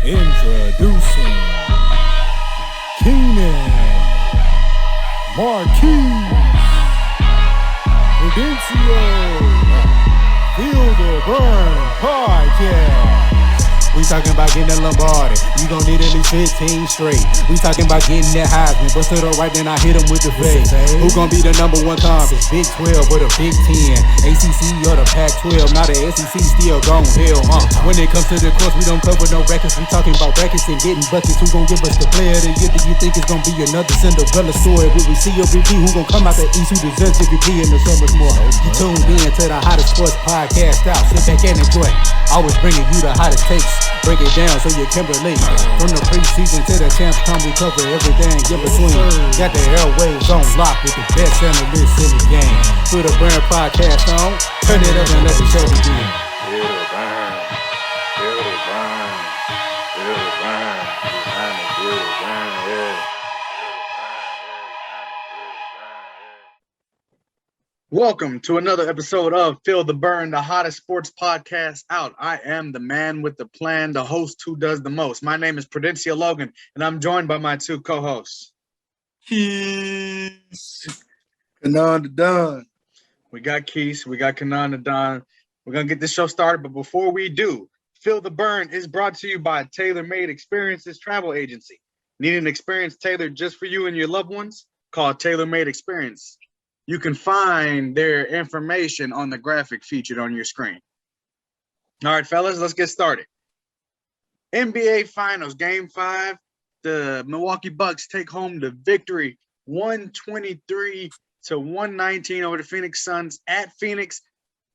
Introducing Keenan Marquise Predicio Feel the Burn Podcast. We talking about getting that Lombardi. You gon' need at least 15 straight. We talking about getting that Heisman. Bust it up right, then I hit him with the fade. Who gon' be the number one conference? Big 12 or the Big 10? ACC or the Pac-12? Now the SEC still gon' hell. When it comes to the course, we don't cover no records. We talking about brackets and getting buckets. Who gon' give us the player of the year? Do you think it's gon' be another Cinderella story? Will we see a repeat? Who gon' come out the East? Who deserves MVP in the summer's more? You tuned in to the hottest sports podcast out. Sit back and enjoy. Always bringing you the hottest takes. Break it down so you can relate. From the preseason to the champs come, we cover everything in between. Got the airwaves on lock with the best analysts in the game. Feel the Burn Podcast on. Turn it up and let the show begin. Feel the burn. Feel the burn. Feel the burn. Behind the feel the burn, yeah. Welcome to another episode of Feel the Burn, the hottest sports podcast out. I am the man with the plan, the host who does the most. My name is Predicio Logan, and I'm joined by my two co-hosts. Keys. Kanan the Don. We got Keys, we got Kanan the Don. We're going to get this show started, but before we do, Feel the Burn is brought to you by Tailor Made Experiences Travel Agency. Need an experience tailored just for you and your loved ones? Call Tailor Made Experience. You can find their information on the graphic featured on your screen. All right, fellas, let's get started. NBA Finals, Game 5. The Milwaukee Bucks take home the victory, 123-119 over the Phoenix Suns at Phoenix.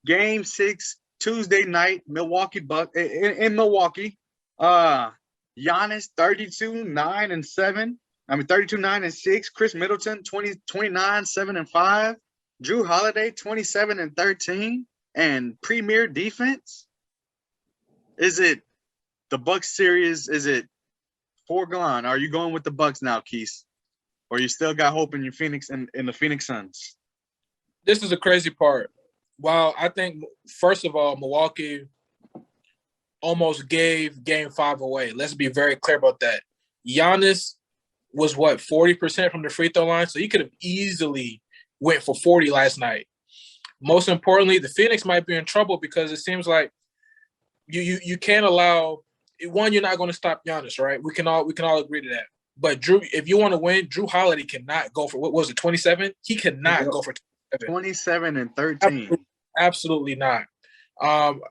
Game 6, Tuesday night, Milwaukee Bucks in Milwaukee. Giannis, 32-9-7. 32-9-6. Chris Middleton, 29-7-5. Drew Holiday, 27-13. And premier defense. Is it the Bucks series? Is it foregone? Are you going with the Bucks now, Keith? Or you still got hope in your Phoenix and in the Phoenix Suns? This is the crazy part. Well, I think first of all, Milwaukee almost gave Game 5 away. Let's be very clear about that. Giannis was 40% from the free throw line, so he could have easily went for 40 last night. Most importantly, the Phoenix might be in trouble because it seems like you can't allow one. You're not going to stop Giannis, right? We can all agree to that. But Drew, if you want to win, Drew Holiday cannot go for what was it, 27? He cannot go for 27 and 13. Absolutely not.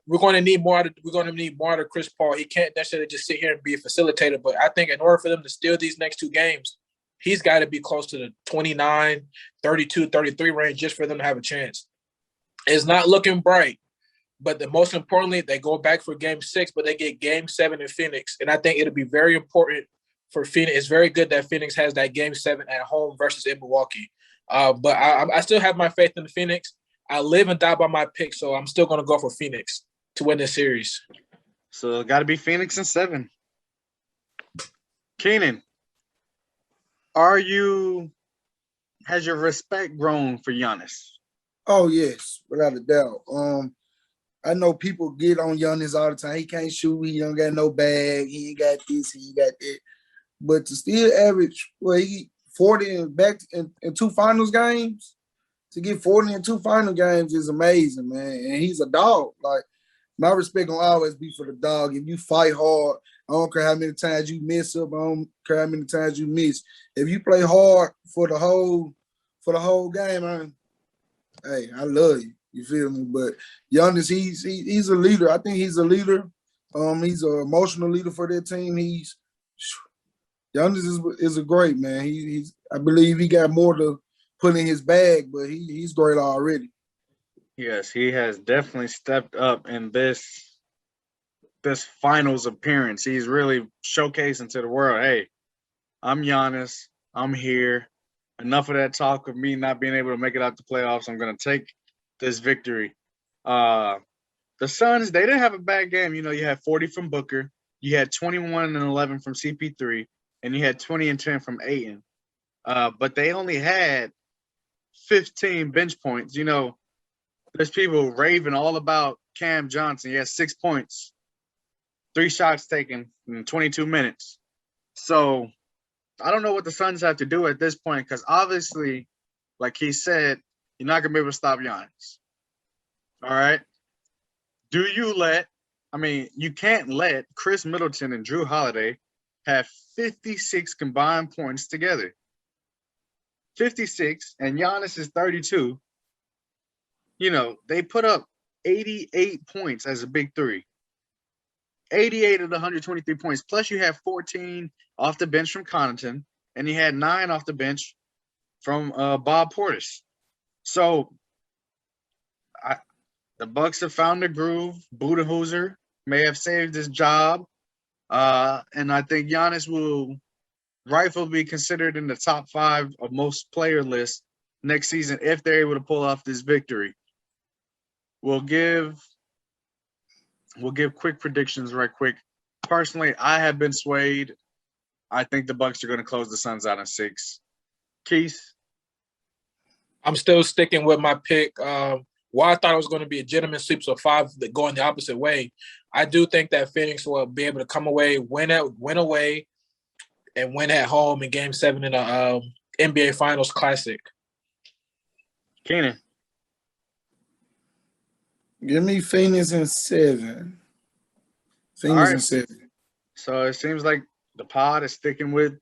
We're going to need more. We're going to need more out of Chris Paul. He can't necessarily just sit here and be a facilitator. But I think in order for them to steal these next two games, he's got to be close to the 29, 32, 33 range just for them to have a chance. It's not looking bright. But the most importantly, they go back for Game 6, but they get Game 7 in Phoenix. And I think it'll be very important for Phoenix. It's very good that Phoenix has that Game 7 at home versus in Milwaukee. But I still have my faith in the Phoenix. I live and die by my pick, so I'm still going to go for Phoenix to win this series. So got to be Phoenix in 7. Keenan, has your respect grown for Giannis? Oh, yes, without a doubt. I know people get on Giannis all the time. He can't shoot. He don't got no bag. He ain't got this. He ain't got that. But to still average, he 40 and back in 2 finals games, to get 40 in 2 final games is amazing, man. And he's a dog. Like, my respect will always be for the dog. If you fight hard, I don't care how many times you mess up. I don't care how many times you miss. If you play hard for the whole game, I love you. You feel me? But Giannis, he's a leader. I think he's a leader. He's an emotional leader for their team. Giannis is a great man. I believe he got more to put in his bag, but he's great already. Yes, he has definitely stepped up in this finals appearance. He's really showcasing to the world, hey, I'm Giannis. I'm here. Enough of that talk of me not being able to make it out the playoffs. I'm going to take this victory. The Suns, they didn't have a bad game. You had 40 from Booker. You had 21 and 11 from CP3. And you had 20 and 10 from Ayton. But they only had 15 bench points. There's people raving all about Cam Johnson. He has 6 points. 3 shots taken in 22 minutes. So I don't know what the Suns have to do at this point because obviously, like he said, you're not going to be able to stop Giannis. All right. Do you you can't let Chris Middleton and Drew Holiday have 56 combined points together. 56, and Giannis is 32. They put up 88 points as a big three. 88 of the 123 points. Plus, you have 14 off the bench from Connaughton, and you had 9 off the bench from Bob Portis. So, the Bucks have found a groove. Budenholzer may have saved his job, and I think Giannis will rightfully be considered in the top 5 of most player lists next season if they're able to pull off this victory. We'll give quick predictions right quick. Personally, I have been swayed. I think the Bucks are going to close the Suns out in 6. Keith? I'm still sticking with my pick. While I thought it was going to be a gentleman sweep, so 5 going the opposite way, I do think that Phoenix will be able to come away, win away, and win at home in Game 7 in the NBA Finals Classic. Keenan? Give me Phoenix in 7. Phoenix in 7. So it seems like the pod is sticking with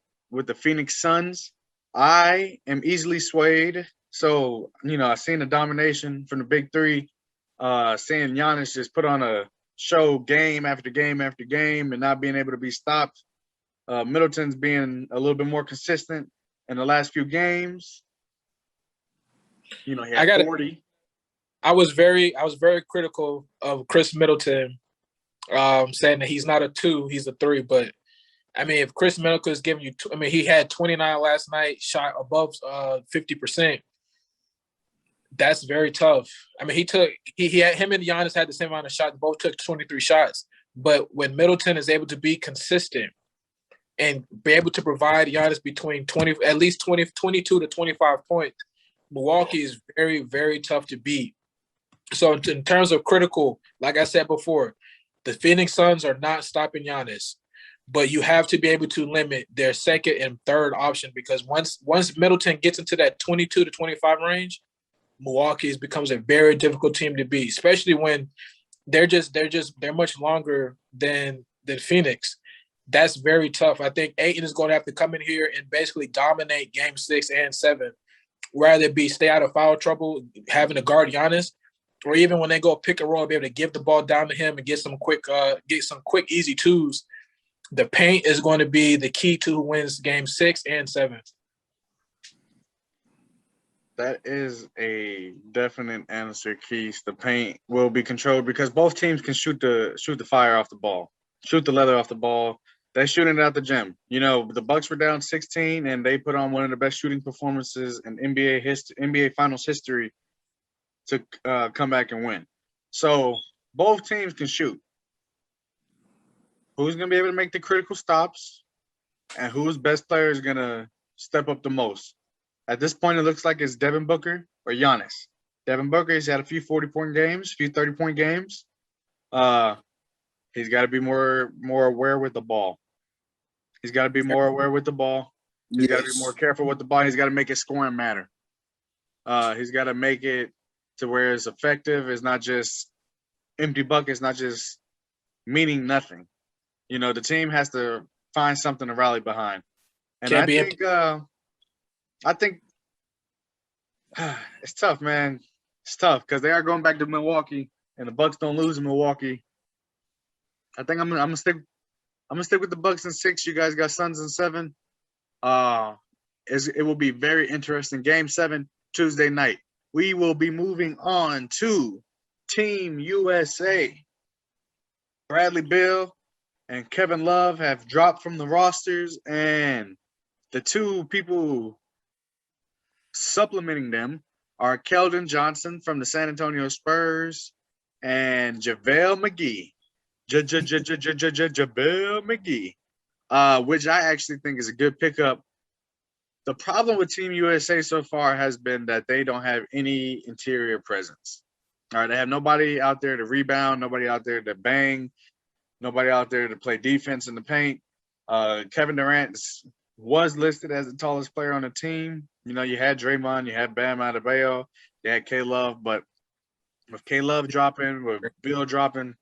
the Phoenix Suns. I am easily swayed. So, I've seen the domination from the big three, seeing Giannis just put on a show game after game after game and not being able to be stopped. Middleton's being a little bit more consistent in the last few games. He had 40. I was very critical of Chris Middleton, saying that he's not a 2, he's a 3. But if Chris Middleton is giving you, he had 29 last night, shot above 50%. That's very tough. He had him and Giannis had the same amount of shots. Both took 23 shots. But when Middleton is able to be consistent and be able to provide Giannis between at least 22 to 25 points, Milwaukee is very, very tough to beat. So in terms of critical, like I said before, the Phoenix Suns are not stopping Giannis, but you have to be able to limit their second and third option because once Middleton gets into that 22 to 25 range, Milwaukee becomes a very difficult team to beat, especially when they're much longer than Phoenix. That's very tough. I think Ayton is going to have to come in here and basically dominate Game 6 and 7, rather it be stay out of foul trouble, having to guard Giannis, or even when they go pick and roll, be able to give the ball down to him and get some quick, easy 2s. The paint is going to be the key to who wins Game 6 and 7. That is a definite answer, Keith. The paint will be controlled because both teams can shoot the fire off the ball, shoot the leather off the ball. They're shooting it out the gym. The Bucks were down 16, and they put on one of the best shooting performances in NBA Finals history to come back and win. So both teams can shoot. Who's going to be able to make the critical stops, and whose best player is going to step up the most? At this point, it looks like it's Devin Booker or Giannis. Devin Booker, he's had a few 40-point games, a few 30-point games. He's got to be more aware with the ball. He's got to be more aware with the ball. He's got to be more careful with the ball. He's got to make his scoring matter. He's got to make it to where it's effective. It's not just empty buckets, not just meaning nothing. The team has to find something to rally behind. And I think it's tough, man. It's tough because they are going back to Milwaukee, and the Bucks don't lose in Milwaukee. I think I'm gonna stick with the Bucks in 6. You guys got Suns in 7. It will be very interesting. Game 7 Tuesday night. We will be moving on to Team USA. Bradley Beal and Kevin Love have dropped from the rosters, and the 2 people supplementing them are Keldon Johnson from the San Antonio Spurs and JaVale McGee. JaVale McGee, which I actually think is a good pickup. The problem with Team USA so far has been that they don't have any interior presence. All right, they have nobody out there to rebound, nobody out there to bang. Nobody out there to play defense in the paint. Kevin Durant was listed as the tallest player on the team. You know, you had Draymond, you had Bam Adebayo, you had K Love, but with K Love dropping, with Bill dropping,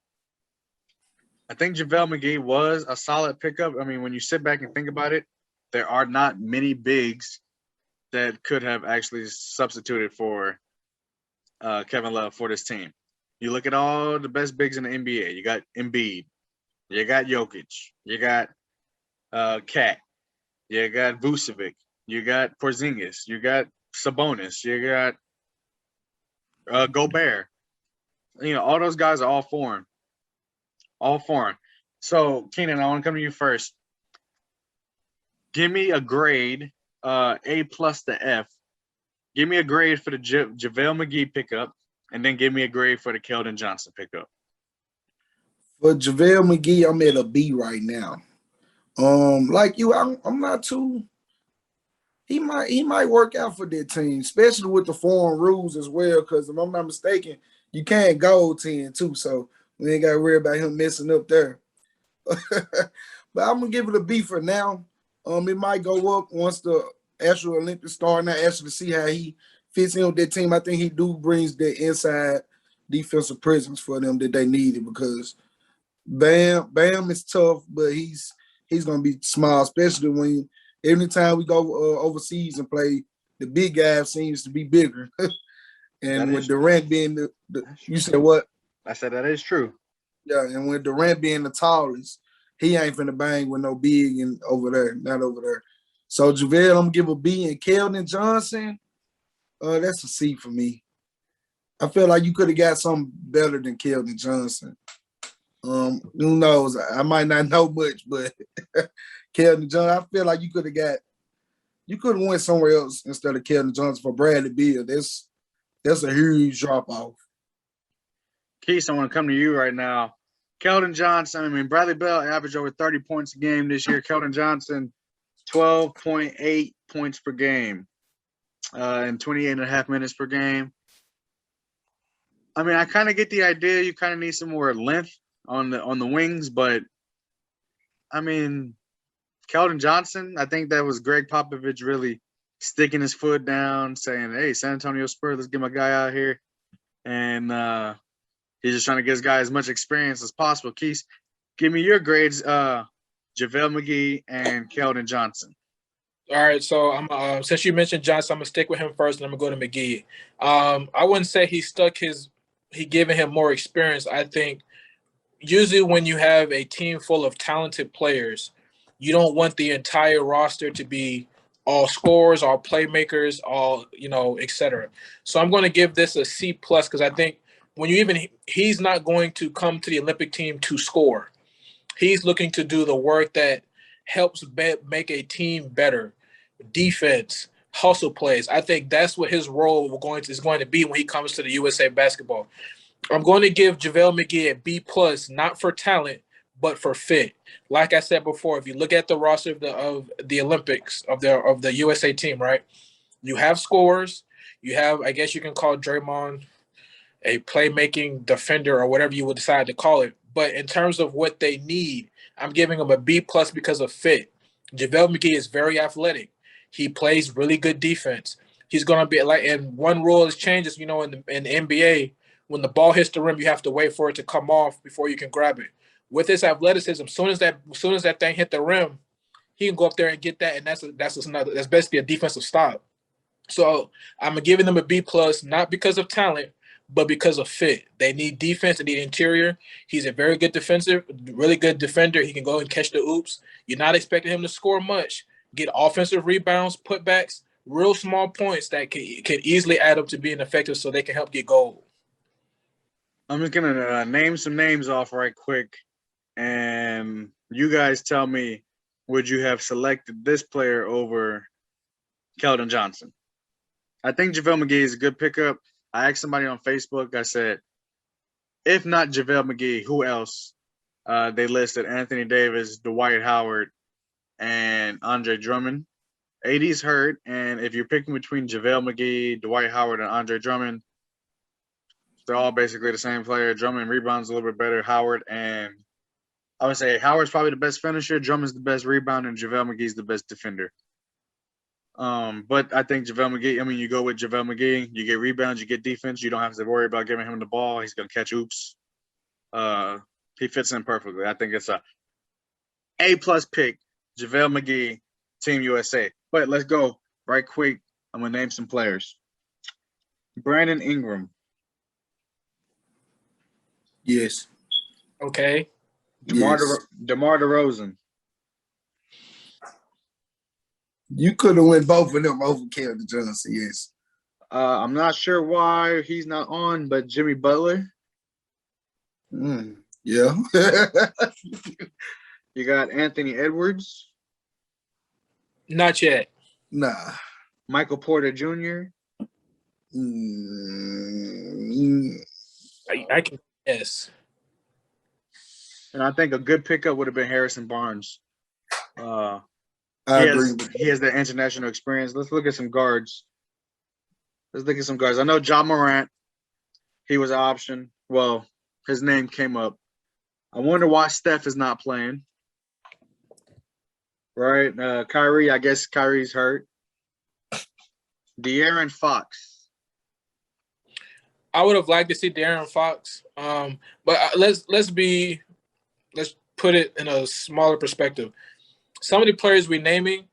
I think JaVale McGee was a solid pickup. I mean, when you sit back and think about it, there are not many bigs that could have actually substituted for Kevin Love for this team. You look at all the best bigs in the NBA. You got Embiid, you got Jokic, you got Cat, you got Vucevic, you got Porzingis, you got Sabonis, you got Gobert. You know, all those guys are all foreign. All foreign. So, Keenan, I want to come to you first. Give me a grade, A plus to F. Give me a grade for the JaVale McGee pickup, and then give me a grade for the Keldon Johnson pickup. For JaVale McGee, I'm at a B right now. Like you, I'm not too. He might work out for that team, especially with the foreign rules as well. Because if I'm not mistaken, you can't gold 10 too, so we ain't got to worry about him messing up there. But I'm gonna give it a B for now. It might go up once the actual Olympics start. And I actually see how he fits in with that team. I think he brings the inside defensive presence for them that they needed because Bam is tough, but he's gonna be small, especially when every time we go overseas and play, the big guy seems to be bigger. And with Durant being the you said what? I said that is true. Yeah, and with Durant being the tallest, he ain't finna bang with no big and over there, not over there. So JaVale, I'm gonna give a B. And Keldon Johnson, that's a C for me. I feel like you could have got something better than Keldon Johnson. Who knows? I might not know much, but Keldon Johnson, I feel like you could have went somewhere else instead of Keldon Johnson for Bradley Beal. That's a huge drop off. Keith, I want to come to you right now. Keldon Johnson, I mean, Bradley Beal averaged over 30 points a game this year. Keldon Johnson, 12.8 points per game and 28 and a half minutes per game. I mean, I kind of get the idea. You kind of need some more length on the wings, but I mean, Keldon Johnson, I think that was Greg Popovich really sticking his foot down, saying, "Hey, San Antonio Spurs, let's get my guy out here," and he's just trying to get his guy as much experience as possible. Keith, give me your grades, JaVale McGee and Keldon Johnson. All right, so I'm since you mentioned Johnson, I'm gonna stick with him first, and I'm gonna go to McGee. I wouldn't say he giving him more experience. I think usually when you have a team full of talented players, you don't want the entire roster to be all scorers, all playmakers, all etc. So I'm going to give this a C plus because I think he's not going to come to the Olympic team to score. He's looking to do the work that helps make a team better. Defense, hustle plays. I think that's what his role is going to be when he comes to the USA basketball. I'm going to give JaVale McGee a B plus, not for talent, but for fit. Like I said before, if you look at the roster of the Olympics of the USA team, right? You have scorers. You have, I guess you can call Draymond a playmaking defender or whatever you would decide to call it. But in terms of what they need, I'm giving them a B plus because of fit. JaVale McGee is very athletic. He plays really good defense. He's going to be and one rule is changes, in the NBA. When the ball hits the rim, you have to wait for it to come off before you can grab it. With his athleticism, as soon as that thing hit the rim, he can go up there and get that, and that's basically a defensive stop. So I'm giving them a B plus, not because of talent, but because of fit. They need defense, they need interior. He's a very good really good defender. He can go and catch the oops. You're not expecting him to score much. Get offensive rebounds, putbacks, real small points that can easily add up to being effective so they can help get gold. I'm just going to name some names off right quick, and you guys tell me, would you have selected this player over Keldon Johnson? I think JaVale McGee is a good pickup. I asked somebody on Facebook, I said, if not JaVale McGee, who else? They listed Anthony Davis, Dwight Howard, and Andre Drummond. AD's hurt, and if you're picking between JaVale McGee, Dwight Howard, and Andre Drummond, they're all basically the same player. Drummond rebounds a little bit better. Howard and I would say Howard's probably the best finisher. Drummond's the best rebounder, and JaVale McGee's the best defender. But I think JaVale McGee, I mean, you go with JaVale McGee, you get rebounds, you get defense. You don't have to worry about giving him the ball. He's going to catch oops. He fits in perfectly. I think it's a A-plus pick, JaVale McGee, Team USA. But let's go right quick. I'm going to name some players. Brandon Ingram. Yes. Okay. DeMar Yes. DeRozan. You could have went both of them over Keldon Johnson, yes. I'm not sure why he's not on, but Jimmy Butler. Yeah. You got Anthony Edwards. Not yet. Nah. Michael Porter Jr. I can guess. And I think a good pickup would have been Harrison Barnes. I agree with He has the international experience. Let's look at some guards. I know Ja Morant. He was an option. Well, his name came up. I wonder why Steph is not playing. Right? Kyrie, I guess Kyrie's hurt. De'Aaron Fox. I would have liked to see De'Aaron Fox. But let's put it in a smaller perspective. Some of the players we're naming,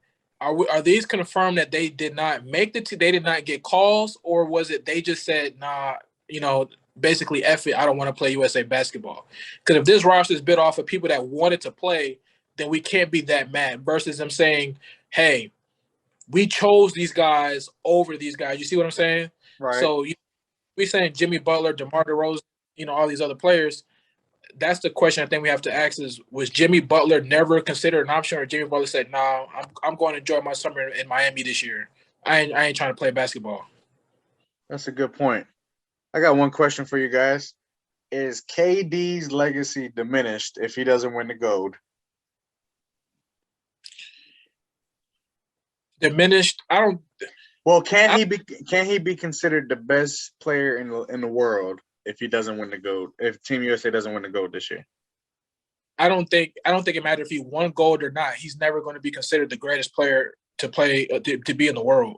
are these confirmed that they did not make the team? They did not get calls, or was it they just said, nah, basically F it, I don't want to play USA basketball? Because if this roster is built off of people that wanted to play, then we can't be that mad versus them saying, hey, we chose these guys over these guys. You see what I'm saying? Right. So we're saying Jimmy Butler, DeMar DeRozan, all these other players. That's the question I think we have to ask is, was Jimmy Butler never considered an option, or Jimmy Butler said, no, I'm going to enjoy my summer in Miami this year. I ain't trying to play basketball. That's a good point. I got one question for you guys. Is KD's legacy diminished if he doesn't win the gold? Diminished? I don't. Well, can he be considered the best player in the world if he doesn't win the gold? If Team USA doesn't win the gold this year? I don't think it matters if he won gold or not. He's never going to be considered the greatest player to play to be in the world.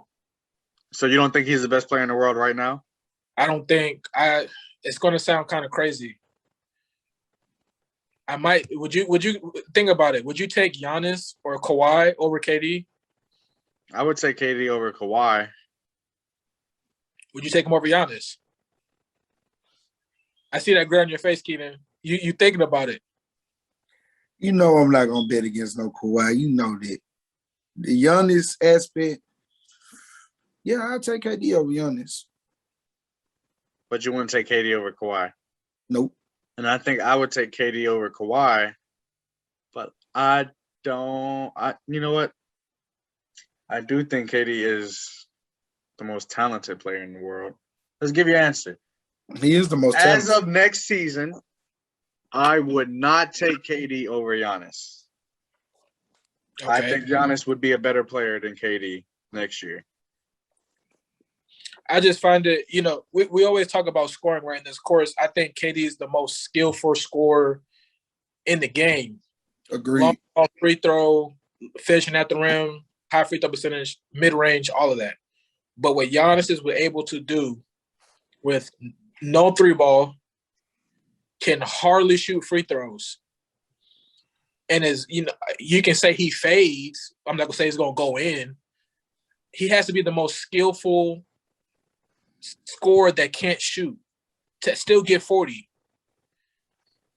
So you don't think he's the best player in the world right now? I don't think it's going to sound kind of crazy. I might. Would you think about it? Would you take Giannis or Kawhi over KD? I would say KD over Kawhi. Would you take him over Giannis? I see that grin on your face, Keenan. You thinking about it? You know I'm not gonna bet against no Kawhi. You know that. The Giannis aspect, yeah, I'll take KD over Giannis. But you wouldn't take KD over Kawhi? Nope. And I think I would take KD over Kawhi, but I don't. You know what? I do think KD is the most talented player in the world. Let's give you an answer. He is the most talented. As of next season, I would not take KD over Giannis. Okay. I think Giannis would be a better player than KD next year. I just find it, we always talk about scoring right in this course. I think KD is the most skillful scorer in the game. Agreed. Long ball, free throw, finishing at the rim, high free throw percentage, mid-range, all of that. But what Giannis is able to do with no three ball, can hardly shoot free throws. And you can say he fades. I'm not going to say he's going to go in. He has to be the most skillful scorer that can't shoot to still get 40.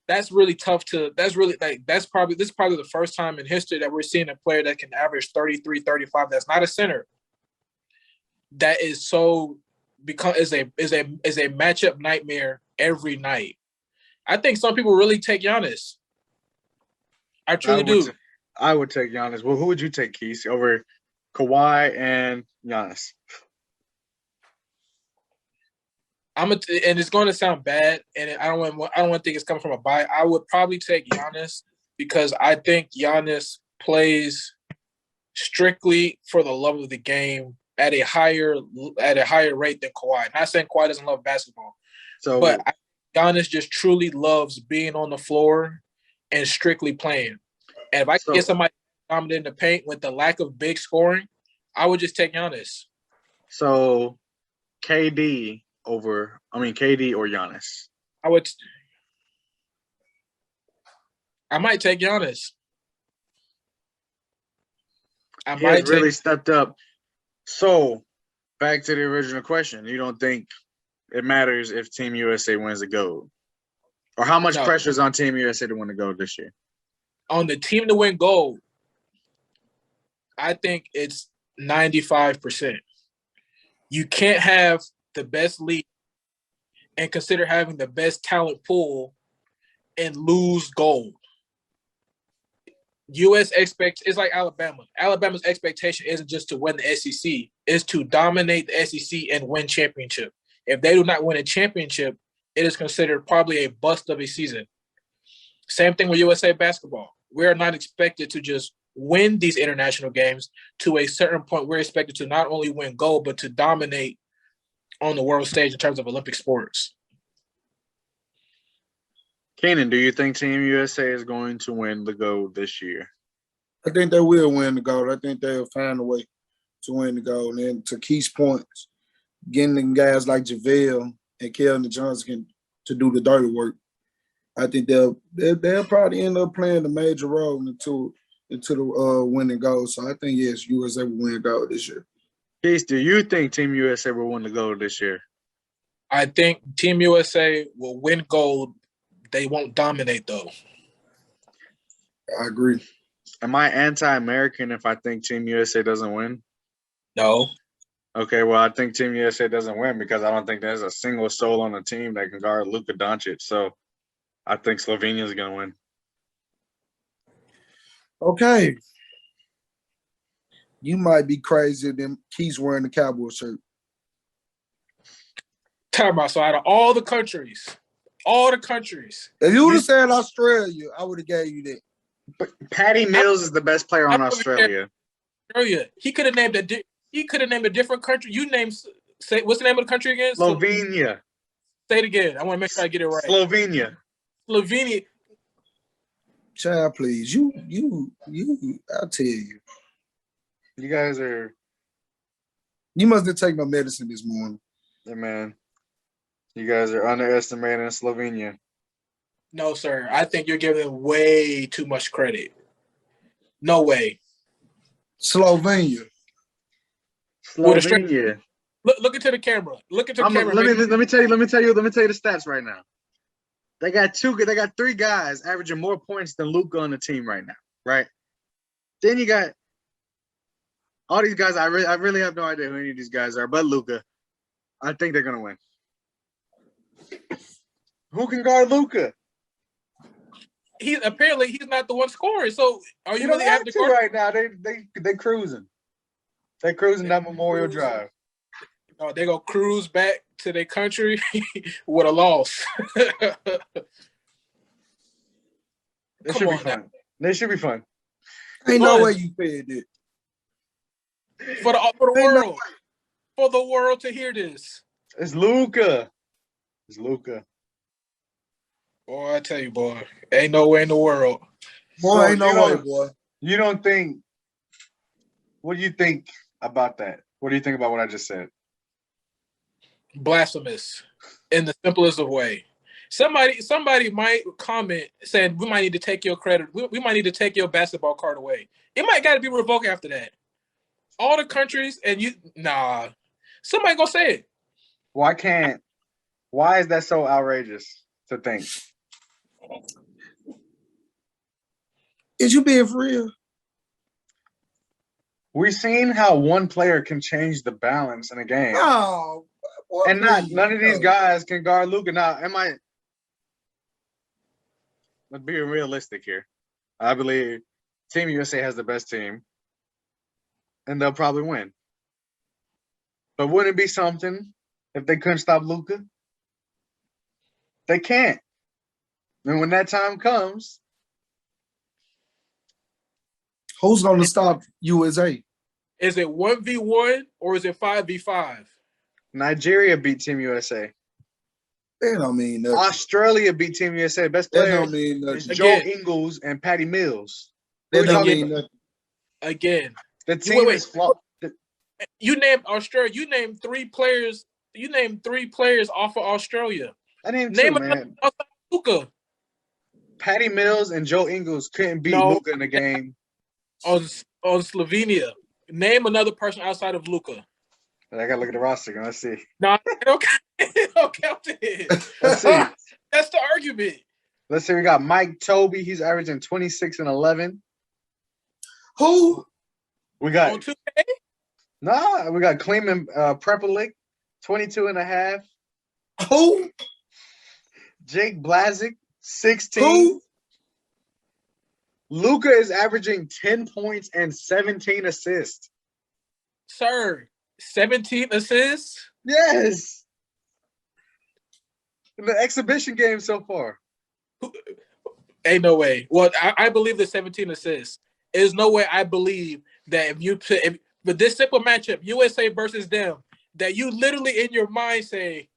That's really tough this is probably the first time in history that we're seeing a player that can average 33, 35. That's not a center. That is is a matchup nightmare every night. I think some people really take Giannis. I truly do. I would take Giannis. Well, who would you take, Keith, over Kawhi and Giannis? And it's going to sound bad, and I don't want to think it's coming from a bias. I would probably take Giannis because I think Giannis plays strictly for the love of the game at a higher rate than Kawhi. Not saying Kawhi doesn't love basketball, but Giannis just truly loves being on the floor and strictly playing. And if I could get somebody dominant in the paint with the lack of big scoring, I would just take Giannis. So KD or Giannis? I might take Giannis. He has really stepped up. So back to the original question. You don't think it matters if Team USA wins the gold? Or how much pressure is on Team USA to win the gold this year? On the team to win gold, I think it's 95%. You can't have the best league and consider having the best talent pool and lose gold. It's like Alabama. Alabama's expectation isn't just to win the SEC, it's to dominate the SEC and win championship. If they do not win a championship, it is considered probably a bust of a season. Same thing with USA basketball. We're not expected to just win these international games. To a certain point, we're expected to not only win gold, but to dominate on the world stage in terms of Olympic sports. Keenan, do you think Team USA is going to win the gold this year? I think they will win the gold. I think they'll find a way to win the gold. And to Keith's points, getting guys like JaVale and Keldon Johnson to do the dirty work, I think they'll probably end up playing a major role into the winning gold. So I think, yes, USA will win gold this year. Keith, do you think Team USA will win the gold this year? I think Team USA will win gold. They won't dominate, though. I agree. Am I anti-American if I think Team USA doesn't win? No. Okay, well, I think Team USA doesn't win because I don't think there's a single soul on the team that can guard Luka Doncic. So I think Slovenia is going to win. Okay. You might be crazy than Keith's wearing the Cowboy shirt. Talk about, so out of all the countries, if you would have said Australia, I would have gave you that. But Patty Mills is the best player on Australia. He could have named a different country. Say what's the name of the country again? Slovenia. Say it again. I want to make sure I get it right. Slovenia. Child, please. You. I'll tell you. You guys are. You must have taken no medicine this morning. Yeah, man. You guys are underestimating Slovenia. No, sir. I think you're giving them way too much credit. No way. Slovenia. Look into the camera. Look into the camera. Let me tell you the stats right now. They got three guys averaging more points than Luka on the team right now, right? Then you got all these guys. I really have no idea who any of these guys are, but Luka. I think they're gonna win. Who can guard Luka? He's not the one scoring. So are you really have to guard right now? They cruising. They cruising down Memorial Drive. Oh, they gonna cruise back to their country with a loss. This should be fun. This should be fun. Ain't no way you said it. For the world. For the world to hear this. It's Luka. Boy, I tell you, boy, ain't no way in the world. Boy, ain't no way, boy. You don't think? What do you think about that? What do you think about what I just said? Blasphemous, in the simplest of way. Somebody might comment saying we might need to take your credit. We might need to take your basketball card away. It might got to be revoked after that. All the countries and you, somebody gonna say it. Why can't? Why is that so outrageous to think? Is you being for real? We've seen how one player can change the balance in a game. Oh, boy, and none of these guys can guard Luka. Now, let's be realistic here. I believe Team USA has the best team, and they'll probably win. But wouldn't it be something if they couldn't stop Luka? They can't. And when that time comes, who's going to stop USA? Is it 1v1 or is it 5v5? Nigeria beat Team USA. That don't mean nothing. Australia beat Team USA. Best That player don't mean is nothing. Joe Again. Ingles and Patty Mills. That we don't talking mean about? nothing. Again, The team is flawed. you named Australia. You named 3 players. You named 3 players off of Australia. I named Name 2, man. Luka Patty Mills and Joe Ingles couldn't beat Luka in the game. on Slovenia. Name another person outside of Luka. I gotta look at the roster. Let's see. No, okay, okay. Let's see. That's the argument. Let's see. We got Mike Toby. He's averaging 26 and 11. Who? We got On 2K? we got Kleeman Prepelic, 22 and a half. Who? Jake Blazik, 16. Who? Luka is averaging 10 points and 17 assists. Sir, 17 assists? Yes. In the exhibition game so far. Ain't no way. Well, I believe the 17 assists. There's no way I believe that but this simple matchup, USA versus them, that you literally in your mind say,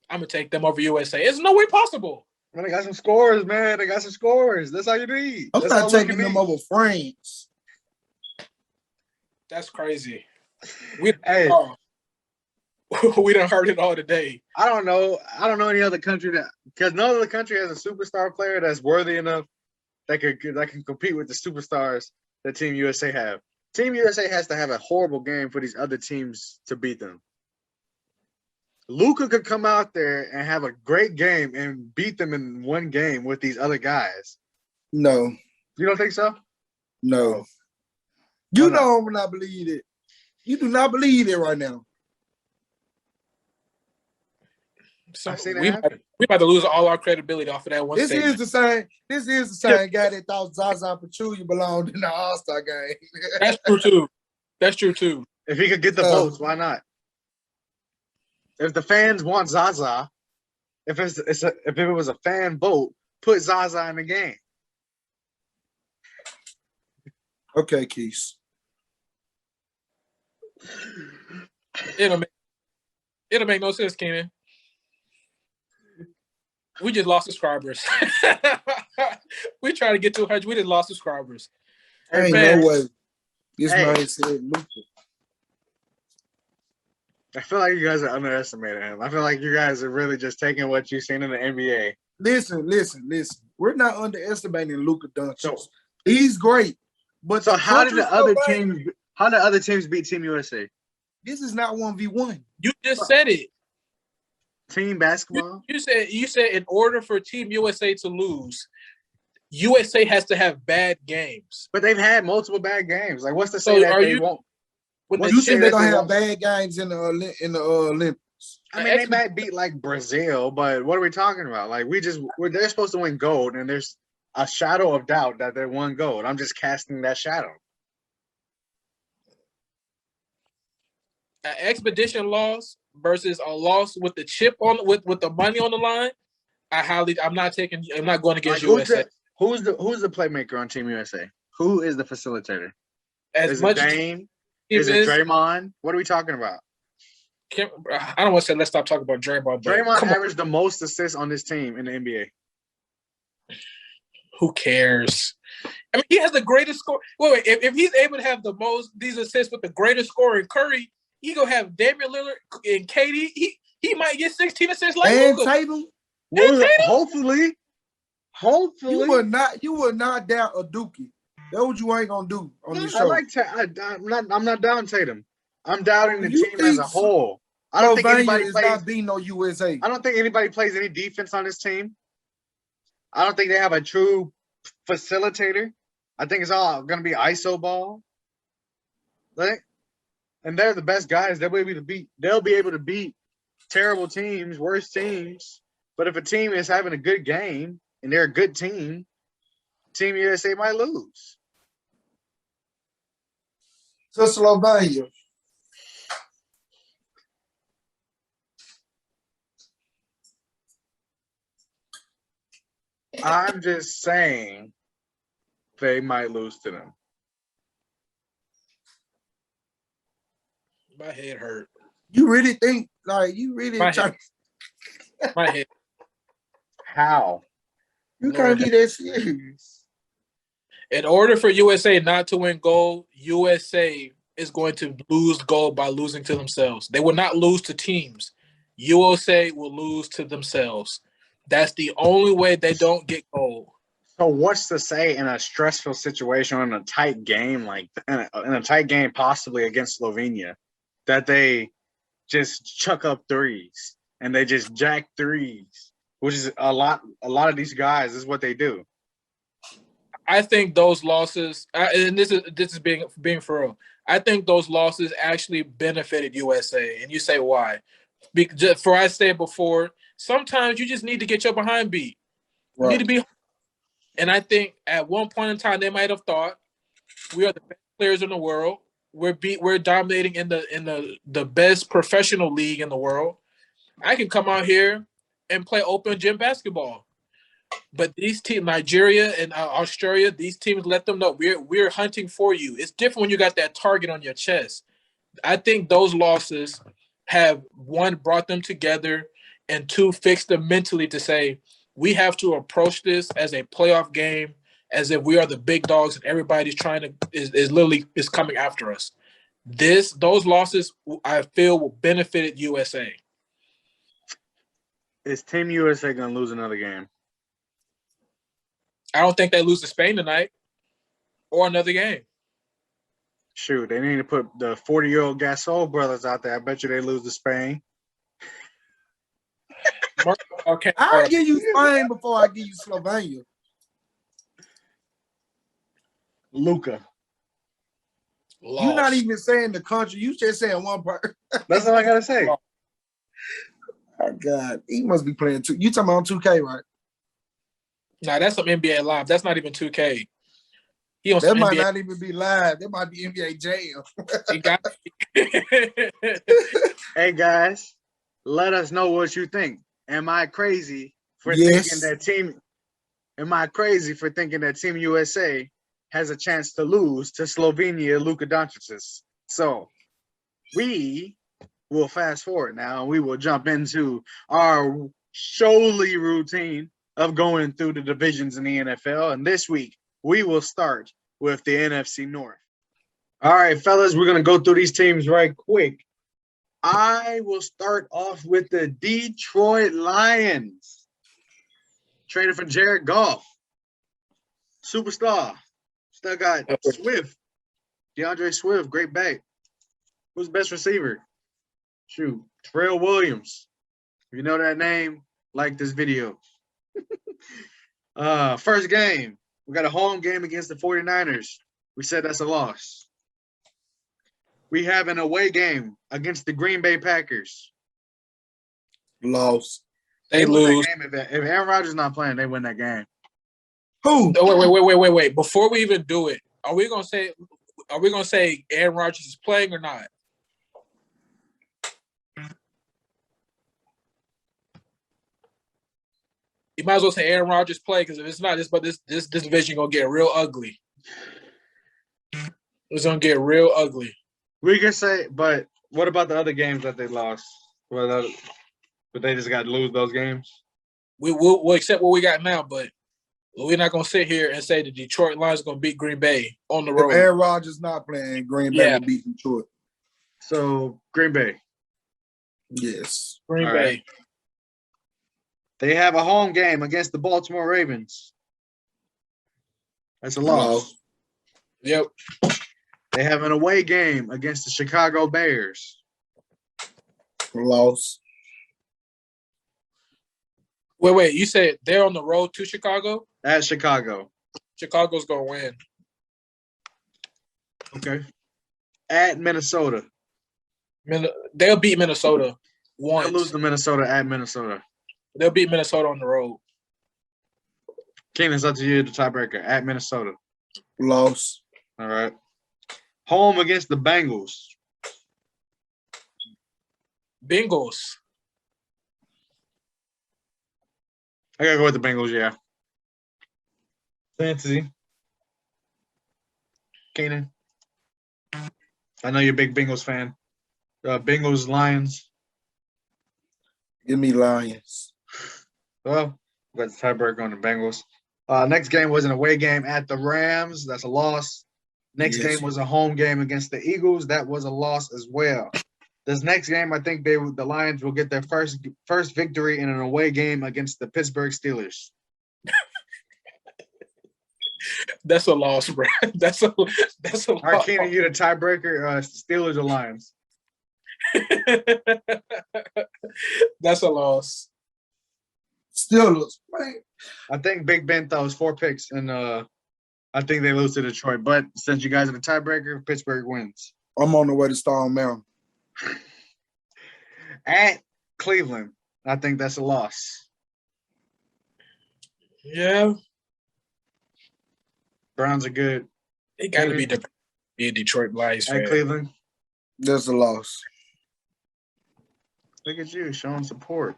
I'm going to take them over USA. It's no way possible. Man, they got some scores, man. They got some scores. That's all you need. I'm That's not all Luka taking them needs. over France. That's crazy. We Hey. we done heard it all today. I don't know any other country because no other country has a superstar player that's worthy enough that can compete with the superstars that Team USA have. Team USA has to have a horrible game for these other teams to beat them. Luka could come out there and have a great game and beat them in one game with these other guys. No. You don't think so? No. You know I'm not believe it. You do not believe it right now. So I've seen it we happen. about to lose all our credibility off of that one This statement. is the same guy that thought Zaza Pachulia belonged in the All-Star game. That's true too. That's true too. If he could get the votes, why not? If the fans want Zaza, if it was a fan vote, put Zaza in the game. Okay, Keith. It'll make no sense, Kenan. We just lost subscribers. We try to get to 100. We just lost subscribers. Ain't man. no way. This man said Luka. I feel like you guys are underestimating him. I feel like you guys are really just taking what you've seen in the NBA. Listen. We're not underestimating Luka Doncic. So- He's great. But So how did the other teams? teams beat Team USA? This is not 1v1. You just said it. Team basketball? You said in order for Team USA to lose, USA has to have bad games. But they've had multiple bad games. Like, what's to So say that are they you- won't? When What's You to think say they're that gonna they have won't? bad games in the Olympics? I mean, they might beat like Brazil, but what are we talking about? Like, they're supposed to win gold, and there's a shadow of doubt that they won gold. I'm just casting that shadow. an expedition loss versus a loss with the chip on with the money on the line, I'm not going against USA. Who's the playmaker on Team USA? Who is the facilitator? As is much it Dame? Is it Draymond? What are we talking about? I don't want to say let's stop talking about Draymond. But Draymond averaged the most assists on this team in the NBA. Who cares? I mean, he has the greatest score. Wait, if he's able to have these assists with the greatest score in Curry, he gonna have Damian Lillard and KD. He might get 16 assists like And Luka. Tatum. Hopefully. You would not doubt a Dookie. That's what you ain't gonna do on this show. I'm not down Tatum. I'm doubting the team as a whole. I don't think anybody is plays. not beating no USA. I don't think anybody plays any defense on this team. I don't think they have a true facilitator. I think it's all going to be ISO ball. Right? And they're the best guys. They'll be able to beat terrible teams, worse teams. But if a team is having a good game and they're a good team, Team USA might lose. So Slovenia. I'm just saying they might lose to them. My head hurt. You really think you really My trying? My head. How? You Lord can't be that serious. In order for USA not to win gold, USA is going to lose gold by losing to themselves. They will not lose to teams. USA will lose to themselves. That's the only way they don't get gold. So what's to say in a stressful situation in a tight game, like in a tight game, possibly against Slovenia, that they just chuck up threes and they just jack threes, which is a lot. A lot of these guys is what they do. I think those losses, and this is being for real. I think those losses actually benefited USA, and you say why? Because for I said before, sometimes you just need to get your behind beat. You need to be, and I think at one point in time they might have thought we are the best players in the world. We're dominating in the best professional league in the world. I can come out here and play open gym basketball. But these teams, Nigeria and Australia, these teams let them know we're hunting for you. It's different when you got that target on your chest. I think those losses have, one, brought them together, and two, fixed them mentally to say we have to approach this as a playoff game, as if we are the big dogs and everybody's trying to is literally is coming after us. Those losses I feel will benefit USA. Is Team USA gonna lose another game? I don't think they lose to Spain tonight or another game. Shoot, they need to put the 40-year-old Gasol brothers out there. I bet you they lose to Spain. Okay, I'll give you Spain before I give you Slovenia. Luka. You're not even saying the country. You just saying one part. That's all I gotta say. Oh God, he must be playing two. You talking about 2K, right? Nah, that's some NBA Live. That's not even 2K. That might not even be live. That might be NBA Jam. Hey guys, let us know what you think. Am I crazy for thinking that Team? Am I crazy for thinking that Team USA has a chance to lose to Slovenia, Luka Doncic's? So we will fast forward now, and we will jump into our solely routine of going through the divisions in the NFL. And this week, we will start with the NFC North. All right, fellas, we're going to go through these teams right quick. I will start off with the Detroit Lions. Traded for Jared Goff. Superstar. Still got Swift. DeAndre Swift, great back. Who's the best receiver? Shoot, Terrell Williams. If you know that name, like this video. First game, we got a home game against the 49ers. We said that's a loss. We have an away game against the Green Bay Packers. Loss. They lose. If Aaron Rodgers not playing, they win that game. Who? Oh, wait. Before we even do it, are we gonna say Aaron Rodgers is playing or not? You might as well say Aaron Rodgers play, because if it's not, this division gonna get real ugly. It's gonna get real ugly. We can say, but what about the other games that they lost? But they just got to lose those games. We'll accept what we got now, but we're not gonna sit here and say the Detroit Lions are gonna beat Green Bay on the road. If Aaron Rodgers not playing, Green Bay will beat Detroit. So Green Bay. Yes. Green Bay. Right. They have a home game against the Baltimore Ravens. That's a loss. Yep. They have an away game against the Chicago Bears. Loss. Wait. You said they're on the road to Chicago? At Chicago. Chicago's going to win. Okay. At Minnesota. They'll beat Minnesota once. They'll lose to Minnesota at Minnesota. They'll beat Minnesota on the road. Keenan, it's up to you, the tiebreaker. At Minnesota. Loss. All right. Home against the Bengals. Bengals. I got to go with the Bengals, yeah. Fancy. Keenan. I know you're a big Bengals fan. Bengals, Lions. Give me Lions. Well, we got the tiebreaker on the Bengals. Next game was an away game at the Rams. That's a loss. Next Yes. game was a home game against the Eagles. That was a loss as well. This next game, I think the Lions will get their first victory in an away game against the Pittsburgh Steelers. That's a loss, bro. That's a loss. All right, Keenan, you the tiebreaker, Steelers or Lions? That's a loss. Steelers, man. I think Big Ben throws 4 picks, and I think they lose to Detroit. But since you guys are the tiebreaker, Pittsburgh wins. I'm on the way to Stone Mountain. At Cleveland, I think that's a loss. Yeah. Browns are good. It got to be a Detroit Lions fan. At Cleveland, That's a loss. look at you showing support.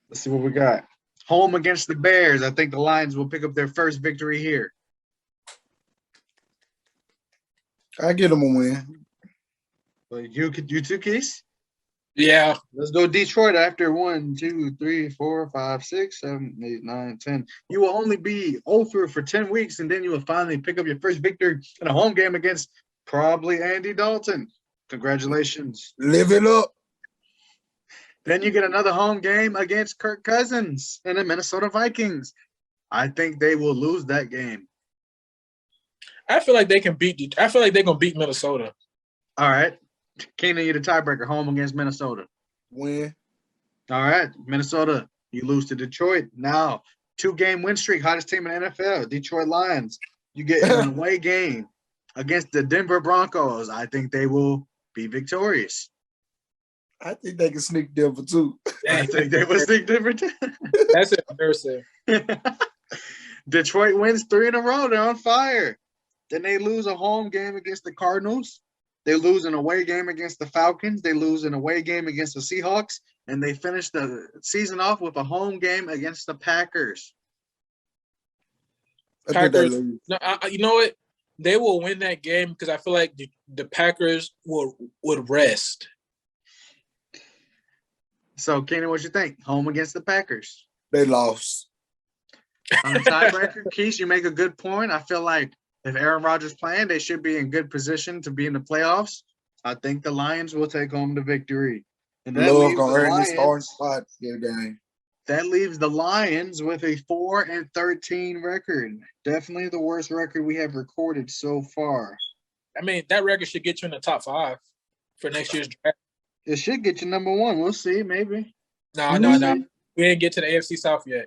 Let's see what we got. Home against the Bears. I think the Lions will pick up their first victory here. I get them a win. But you too, Keys? Yeah. Let's go Detroit after 1, 2, 3, 4, 5, 6, 7, 8, 9, 10. You will only be over for 10 weeks, and then you will finally pick up your first victory in a home game against probably Andy Dalton. Congratulations. Live it up. Then you get another home game against Kirk Cousins and the Minnesota Vikings. I think they will lose that game. I feel like they can beat. I feel like they're gonna beat Minnesota. All right. Keenan, you're the tiebreaker. Home against Minnesota. Win. All right. Minnesota, you lose to Detroit. Now, 2-game win streak, hottest team in the NFL, Detroit Lions. You get an away game against the Denver Broncos. I think they will be victorious. I think they can sneak Denver too. I think they will sneak Denver too. That's embarrassing. Detroit wins 3 in a row. They're on fire. Then they lose a home game against the Cardinals. They lose an away game against the Falcons. They lose an away game against the Seahawks. And they finish the season off with a home game against the Packers. I think they Packers. lose. No, you know what? They will win that game because I feel like the Packers would rest. So, Kenny, what you think? Home against the Packers. They lost. On the tiebreaker, Keith, you make a good point. I feel like if Aaron Rodgers playing, they should be in good position to be in the playoffs. I think the Lions will take home the victory. And that Love leaves gonna the earn this starting Lions, spot for the game. that leaves the Lions with a 4-13 record. Definitely the worst record we have recorded so far. I mean, that record should get you in the top 5 for next year's draft. It should get you number 1. We'll see, maybe. No. We didn't get to the AFC South yet.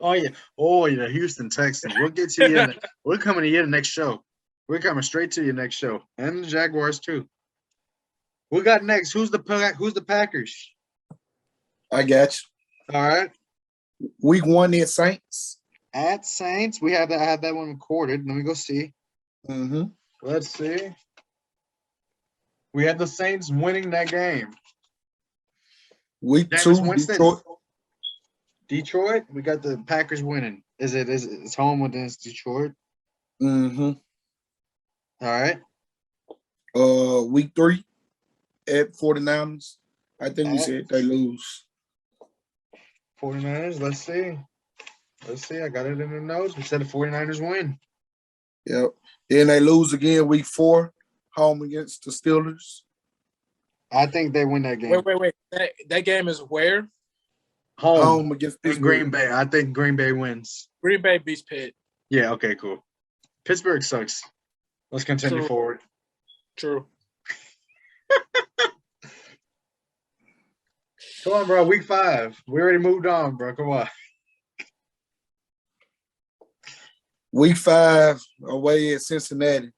Oh yeah, Houston Texans. We'll get to you. We're coming to you the next show. We're coming straight to you next show, and the Jaguars too. We got next. Who's the Packers? I got you. All right, Week 1 at Saints. at Saints. I had that one recorded. Let me go see. Mm-hmm. Let's see. We had the Saints winning that game. Week Jameis 2, Winston. Detroit. Detroit. We got the Packers winning. It's home against Detroit. Mm-hmm. All right. Week 3 at 49ers. I think we said they lose. 49ers. Let's see. I got it in the notes. We said the 49ers win. Yep. Then they lose again week 4, home against the Steelers. I think they win that game. Wait. That game is where? Home against in Pittsburgh. Green Bay. I think Green Bay wins. Green Bay beats Pitt. Yeah, okay, cool. Pittsburgh sucks. Let's continue True. forward. True. Come on, bro. Week 5. We already moved on, bro. Come on. Week 5 away at Cincinnati.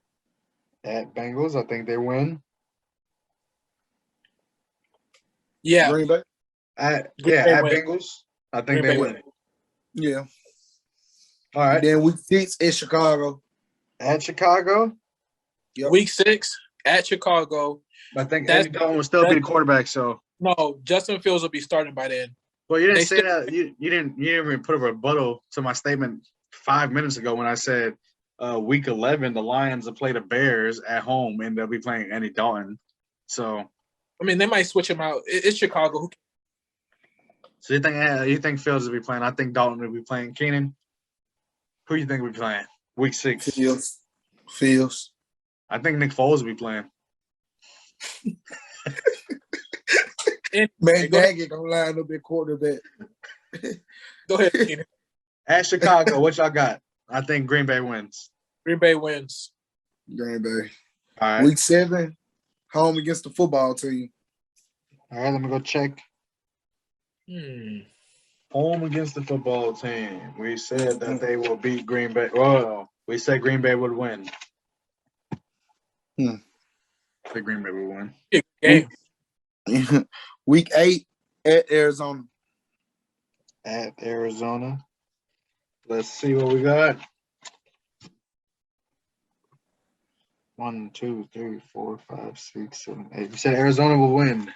At Bengals, I think they win. Yeah. Green Bay. At Bay win. Bengals, I think Green they Bay win. win. Yeah. All right. Then week 6 at Chicago. At Chicago, Yep. Week 6 at Chicago. I think That's- Andy Dalton will still be the quarterback. So, No, Justin Fields will be starting by then. well, you didn't They say that. You didn't even put a rebuttal to my statement 5 minutes ago when I said week 11 the Lions will play the Bears at home and they'll be playing Andy Dalton. So I mean, they might switch him out. It's Chicago. So you think Fields will be playing? I think Dalton will be playing. Keenan, who you think will be playing? Week 6. Fields. I think Nick Foles will be playing. Man, Nagy gonna line up at quarterback. Go ahead, Keenan. At Chicago, what y'all got? I think Green Bay wins. Green Bay wins. Green Bay. All right. Week 7, home against the football team. All right, let me go check. Home against the football team. We said that they will beat Green Bay. Well, we said Green Bay would win. I think Green Bay would win. Game. Week 8 at Arizona. At Arizona. Let's see what we got. 1, 2, 3, 4, 5, 6, 7, 8. You said Arizona will win.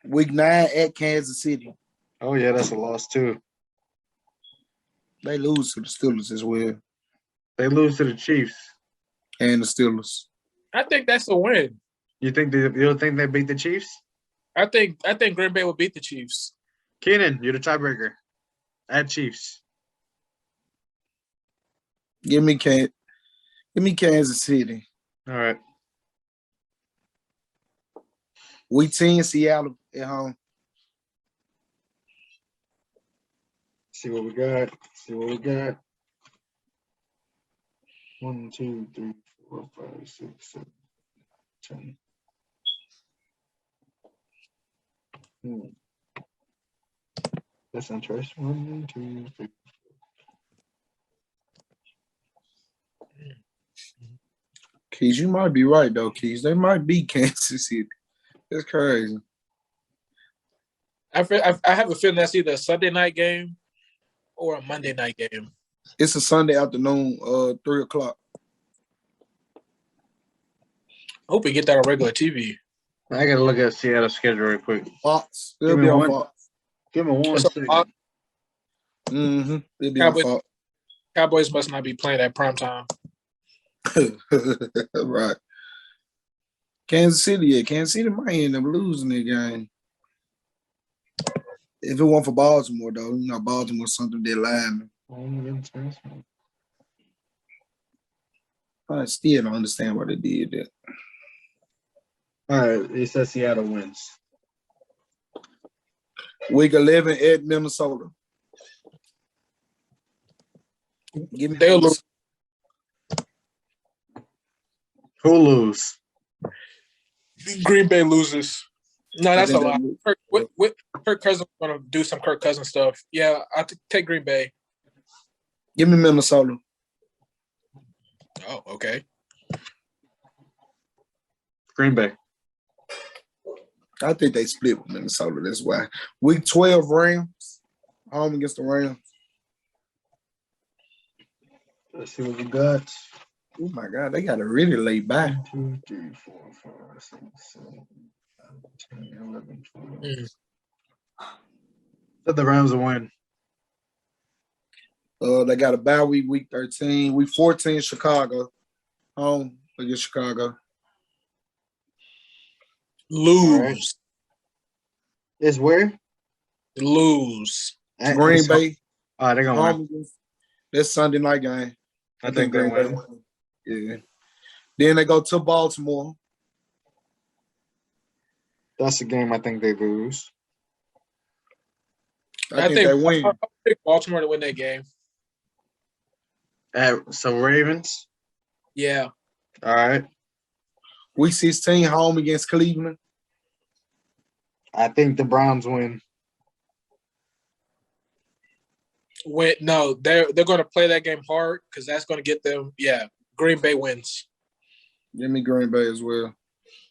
Week 9 at Kansas City. Oh, yeah, that's a loss, too. They lose to the Steelers as well. They lose to the Chiefs. And the Steelers. I think that's a win. You don't think they beat the Chiefs? I think Green Bay will beat the Chiefs. Keenan, you're the tiebreaker. At Chiefs. Give me Kansas City. All right. Week 10, Seattle at home. See what we got. 1, 2, 3, 4, 5, 6, 7, 10. That's interesting. 1, 2, 3. Keys, you might be right though, Keys. They might beat Kansas City. That's crazy. I have a feeling that's either a Sunday night game or a Monday night game. It's a Sunday afternoon, 3:00. I hope we get that on regular TV. I gotta look at Seattle's schedule real quick. Fox. Give It'll me be on one. Fox. Give me 1 So, second. It'll be Cowboys- on Fox. Cowboys must not be playing at prime time. Right. Kansas City might end up losing the game. If it weren't for Baltimore, though, Baltimore's something they're lying. I still don't understand why they did that. All right, it says Seattle wins. Week 11 at Minnesota. Give me They'll lose. Who lose? Green Bay loses. No, that's a think lot. Kirk Cousins going to do some Kirk Cousins stuff. Yeah, I'll take Green Bay. Give me Minnesota. Oh, okay. Green Bay. I think they split with Minnesota. That's why. Week 12 Rams. Home against the Rams. Let's see what we got. Oh my God, they got a really late bye. 1, 2, 3, 4, 5, 6, 7, 8, 10, 11, 12. Said the Rams will win. They got a bye week 13. Week 14, Chicago. Home against Chicago. Lose. Right. It's where? Lose. Green Bay. Oh, they're gonna win. Home against. That's Sunday night game. I think they win. Yeah. Then they go to Baltimore. That's a game I think they lose. I think they win. I'll pick Baltimore to win that game. So Ravens. Yeah. All right. Week 16, home against Cleveland. I think the Browns win. No, they're going to play that game hard because that's going to get them. Yeah, Green Bay wins. Give me Green Bay as well.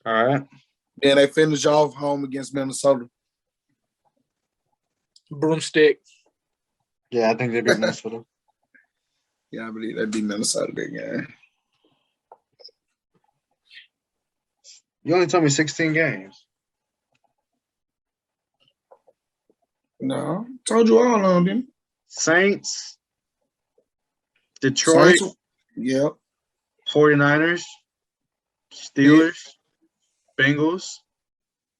All right. Then they finish off home against Minnesota. Broomstick. Yeah, I think they beat Minnesota. Yeah, I believe they beat Minnesota that game. You only told me 16 games. No, told you all on them. Saints, Detroit, Saints, yep. 49ers, Steelers, Bengals,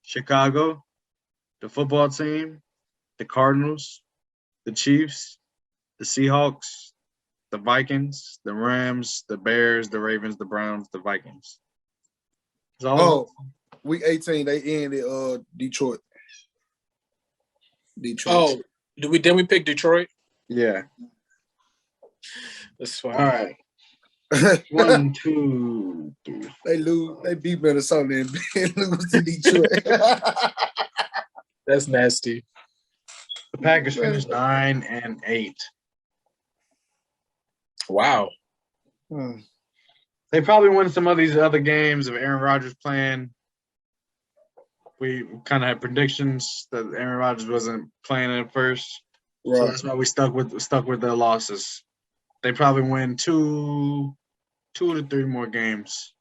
Chicago, the football team, the Cardinals, the Chiefs, the Seahawks, the Vikings, the Rams, the Bears, the Ravens, the Browns, the Vikings. Oh, week 18, they ended Detroit. Oh, did we pick Detroit? Yeah. That's fine. All right. 1, 2, 3. They lose. They beat Minnesota and lose to Detroit. That's nasty. The Packers finished 9-8. Wow. They probably win some of these other games if Aaron Rodgers playing. We kind of had predictions that Aaron Rodgers wasn't playing at first, so that's why we stuck with the losses. They probably win two to three more games,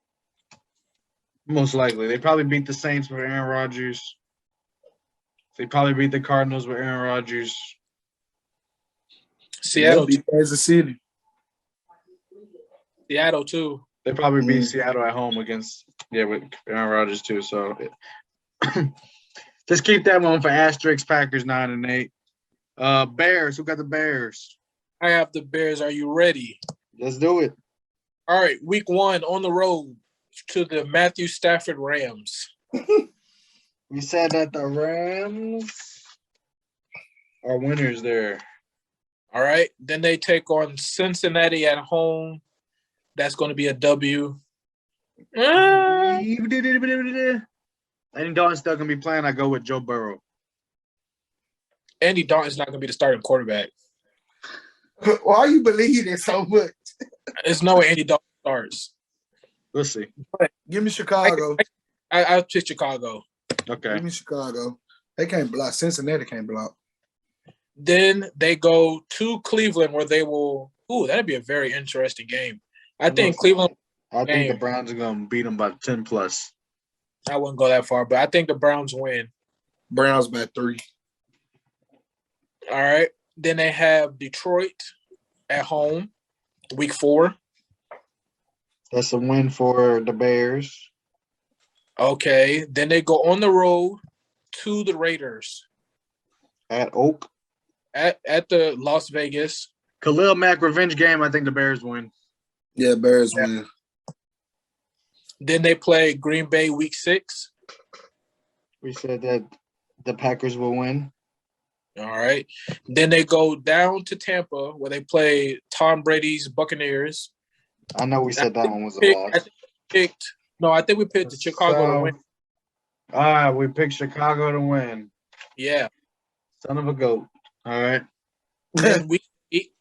most likely. They probably beat the Saints with Aaron Rodgers. They probably beat the Cardinals with Aaron Rodgers. Seattle beat Kansas City. Seattle too. They probably beat Seattle at home with Aaron Rodgers too. So just keep that one for asterisk. Packers 9-8. Bears. Who got the Bears? I have the Bears. Are you ready? Let's do it. All right. Week 1 on the road to the Matthew Stafford Rams. We said that the Rams are winners there. All right. Then they take on Cincinnati at home. That's going to be a W. Andy Dalton's still going to be playing. I go with Joe Burrow. Andy Dalton's not going to be the starting quarterback. Why you believe it so much? There's no way Andy Dalton starts. We'll see. Give me Chicago. I'll pick Chicago. Okay. Give me Chicago. They can't block. Cincinnati can't block. Then they go to Cleveland where they will – ooh, that'd be a very interesting game. I think Cleveland – I think the Browns are going to beat them by 10+. I wouldn't go that far, but I think the Browns win. Browns by 3. All right. Then they have Detroit at home, week 4. That's a win for the Bears. Okay. Then they go on the road to the Raiders. At Oak. At the Las Vegas. Khalil Mack revenge game. I think the Bears win. Yeah, Bears win. Then they play Green Bay week 6. We said that the Packers will win. All right. Then they go down to Tampa where they play Tom Brady's Buccaneers. I know we said that one was a loss. I think we picked the Chicago to win. All right, we picked Chicago to win. Yeah. Son of a goat. All right. Then week 8,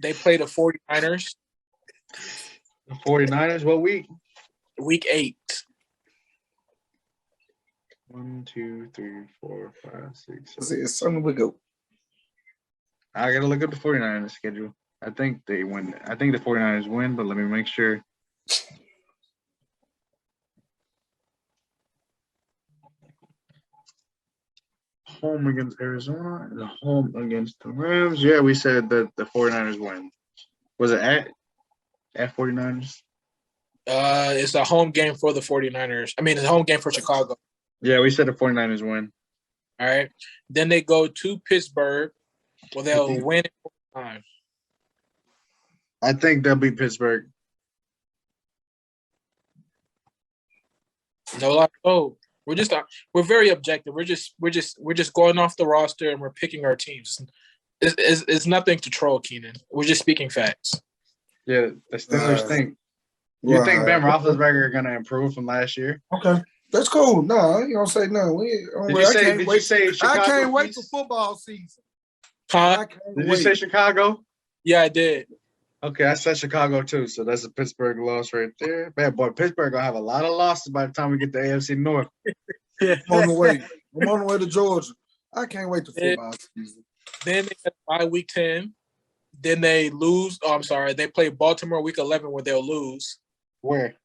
they play the 49ers. The 49ers, what week? Week 8. 1, 2, 3, 4, 5, 6, 7. Son of a goat. I got to look up the 49ers schedule. I think they win. I think the 49ers win, but let me make sure. Home against Arizona and home against the Rams. Yeah, we said that the 49ers win. Was it at 49ers? It's a home game for the 49ers. I mean, it's a home game for Chicago. Yeah, we said the 49ers win. All right. Then they go to Pittsburgh where they'll win in overtime. I think they'll beat Pittsburgh. No, we're very objective. We're just going off the roster and we're picking our teams. It's nothing to troll, Keenan. We're just speaking facts. Yeah, the Steelers think. You think Ben Roethlisberger are going to improve from last year? Okay. That's cool. No, I ain't gonna say no. Did you say Chicago? I can't wait for football season. Huh? Did you say Chicago? Yeah, I did. Okay, I said Chicago too, so that's a Pittsburgh loss right there. Bad boy, Pittsburgh gonna have a lot of losses by the time we get to AFC North. I'm on the way. I'm on the way to Georgia. I can't wait for football season. Then they by week 10. Then they lose. Oh, I'm sorry. They play Baltimore week 11 where they'll lose. Where?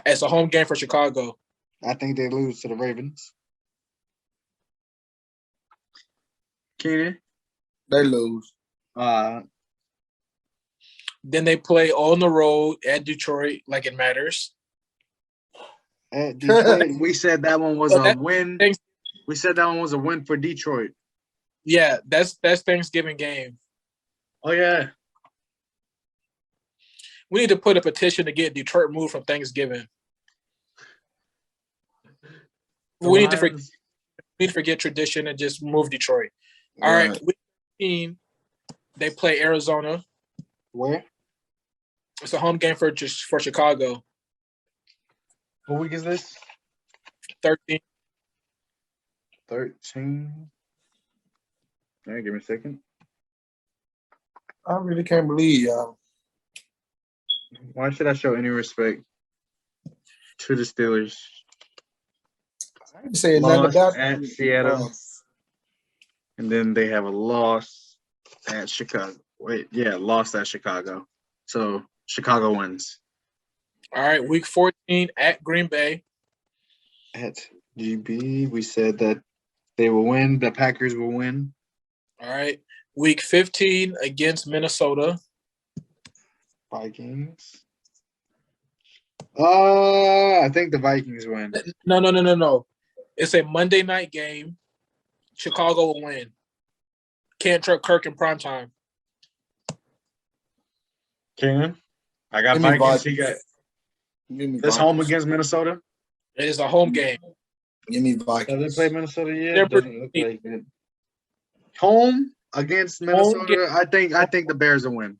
It's a home game for Chicago. I think they lose to the Ravens. Keenan? They lose. Then they play on the road at Detroit, like it matters. At Detroit, we said that one was a win. We said that one was a win for Detroit. Yeah, that's Thanksgiving game. Oh yeah. We need to put a petition to get Detroit moved from Thanksgiving. We need to forget tradition and just move Detroit. All right. Week 15, they play Arizona. Where? It's a home game for Chicago. What week is this? 13. 13. All right, give me a second. I really can't believe y'all. Why should I show any respect to the Steelers? I ain't saying nothing about at Seattle. And then they have a loss at Chicago. Lost at Chicago. So Chicago wins. All right, week 14 at Green Bay. At GB, we said that they will win. The Packers will win. All right, week 15 against Minnesota. Vikings. I think the Vikings win. No. It's a Monday night game. Chicago will win. Can't trust Kirk in primetime. Ken, I got Vikings. He got this home against Minnesota. It is a home game. Give me Vikings. Have they played Minnesota yet? Doesn't look like it. Home against Minnesota. I think the Bears will win.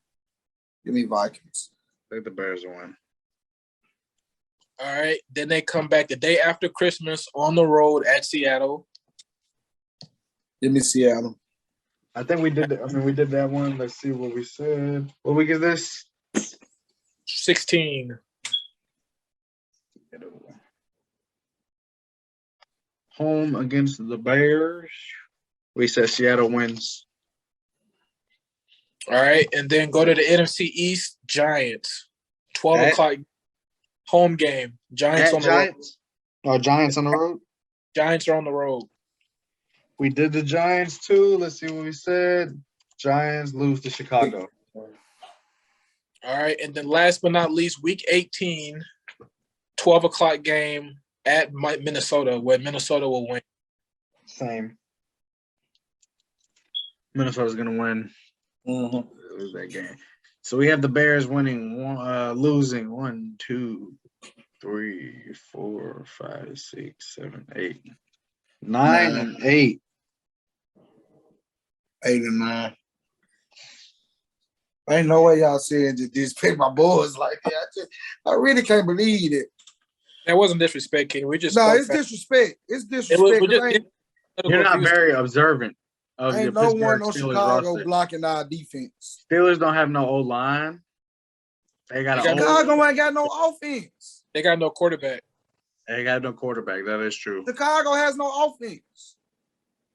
Give me Vikings. I think the Bears will win. All right. Then they come back the day after Christmas on the road at Seattle. Give me Seattle. I think we did. We did that one. Let's see what we said. What week is this? 16. Home against the Bears. We said Seattle wins. All right. And then go to the NFC East, Giants. 12 o'clock home game. Giants on the road. Oh, Giants on the road? Giants are on the road. We did the Giants too. Let's see what we said. Giants lose to Chicago. All right. And then last but not least, week 18, 12 o'clock game at Minnesota, where Minnesota will win. Same. Minnesota's going to win. Lose that game. So we have the Bears losing 1, 2, 3, 4, 5, 6, 7, 8, 9, and 8. 8 and 9. Ain't no way y'all saying to disrespect my boys like that. I really can't believe it. That wasn't disrespect, King. We just it's disrespect. It's disrespect. You're not very observant of ain't your no Pittsburgh one on Steelers Chicago roster. blocking our defense. Steelers don't have no O-line. Chicago ain't got no offense. They got no quarterback. They got no quarterback. That is true. Chicago has no offense.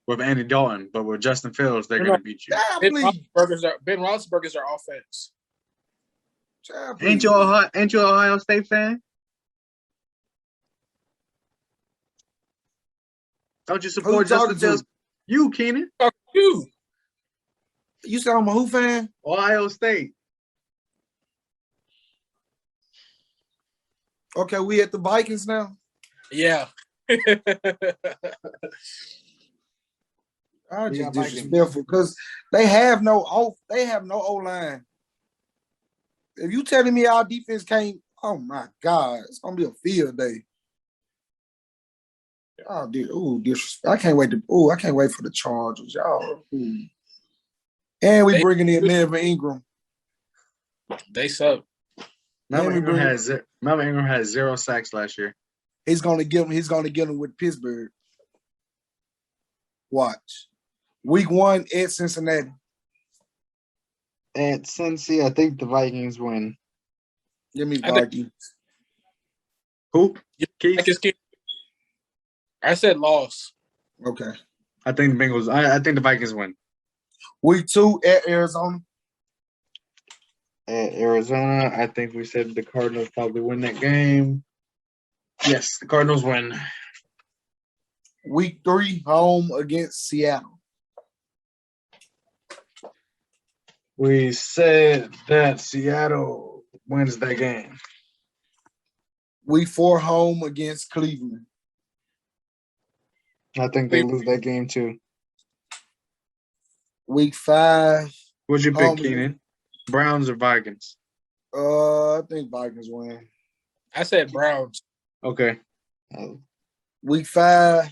With Andy Dalton, but with Justin Fields, they're going to beat you. Ben Roethlisberger's our offense. Ain't you an Ohio State fan? Don't you support Justin Fields? You, Keenan. Fuck you. You said I'm a who fan? Ohio State. Okay, we at the Vikings now? Yeah. I just disrespectful because they have no O-line. If you telling me our defense can't, oh my God, it's gonna be a field day. Oh, dude, disrespect. I can't wait for the Chargers, y'all. And we bringing in Melvin Ingram. They suck. Melvin Ingram had 0 sacks last year. He's gonna get him with Pittsburgh. Watch. Week 1 at Cincinnati. At Cincy, I think the Vikings win. Give me Vikings. Who? I said loss. Okay. I think the Bengals. I think the Vikings win. Week 2 at Arizona. At Arizona, I think we said the Cardinals probably win that game. Yes, the Cardinals win. Week 3, home against Seattle. We said that Seattle wins that game. Week 4, home against Cleveland. I think they lose that game too. Week 5. What'd you pick, Home Keenan? Browns or Vikings? I think Vikings win. I said Browns. Okay. Week 5.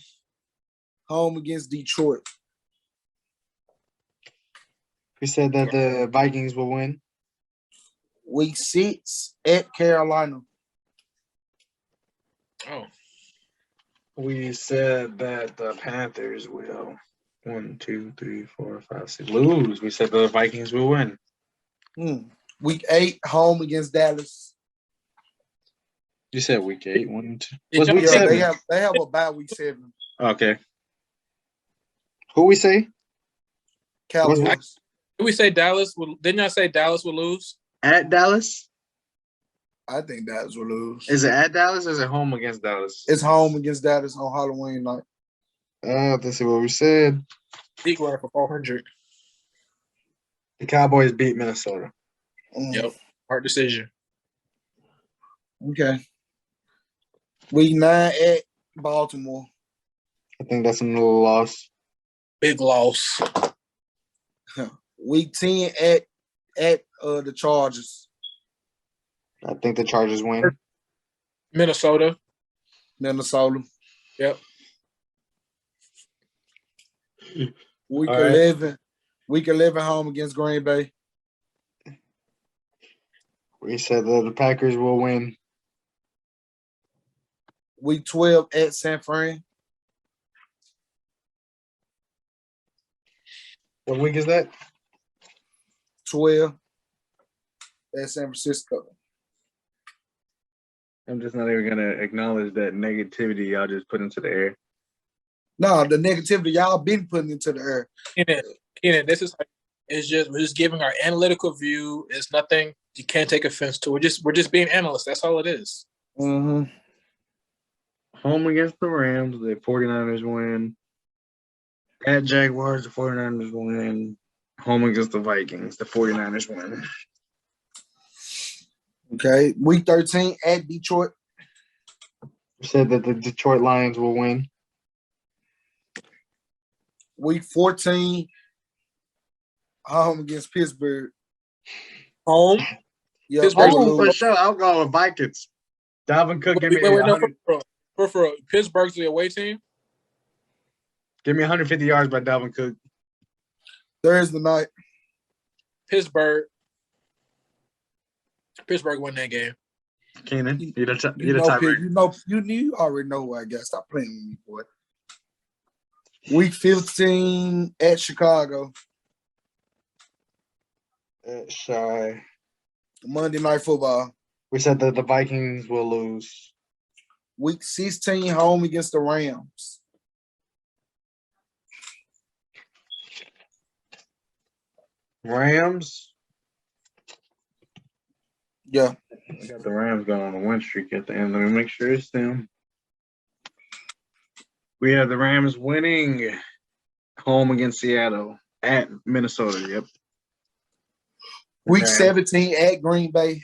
Home against Detroit. We said that the Vikings will win. Week 6 at Carolina. Oh, We said that the Panthers will 1, 2, 3, 4, 5, 6 lose. We said the Vikings will win. Week 8 home against Dallas. You said week 8, 1, 2. Did What's y'all week Yeah, pick- 7? they have a bye week 7. Okay. Who we say? Cowboys. Did we say Dallas? Didn't y'all say Dallas will lose? At Dallas? I think Dallas will lose. Is it at Dallas or is it home against Dallas? It's home against Dallas on Halloween night. Let's see what we said. Big runner for 400. The Cowboys beat Minnesota. Yep. Hard decision. Okay. Week 9 at Baltimore. I think that's another loss. Big loss. Week 10 at the Chargers. I think the Chargers win. Minnesota. Minnesota. Yep. Week All right. 11. Week 11 home against Green Bay. We said that the Packers will win. Week 12 at San Fran. What week is that? 12 at San Francisco. I'm just not even gonna acknowledge that negativity y'all just put into the air. No, the negativity y'all been putting into the air. Keenan, this is we're just giving our analytical view. It's nothing you can't take offense to. We're just being analysts. That's all it is. Mm-hmm. Home against the Rams, the 49ers win. At Jaguars, the 49ers win. Home against the Vikings, the 49ers win. Okay. Week 13 at Detroit. We said that the Detroit Lions will win. Week 14 home against Pittsburgh. Home. Yeah, Pittsburgh they will For lose. sure, I'll go with Vikings. Dalvin Cook, give me No, 100, for Pittsburgh's the away team. give me 150 yards by Dalvin Cook. Thursday night. Pittsburgh won that game. Keenan, you the You know, tiebreaker. you already know who I got. Stop playing with me, boy. Week 15 at Chicago. Shy. Monday Night Football. We said that the Vikings will lose. Week 16 home against the Rams. Rams. Yeah. I got the Rams going on a win streak at the end. Let me make sure it's them. We have the Rams winning home against Seattle at Minnesota. Yep. Week Rams. 17 at Green Bay.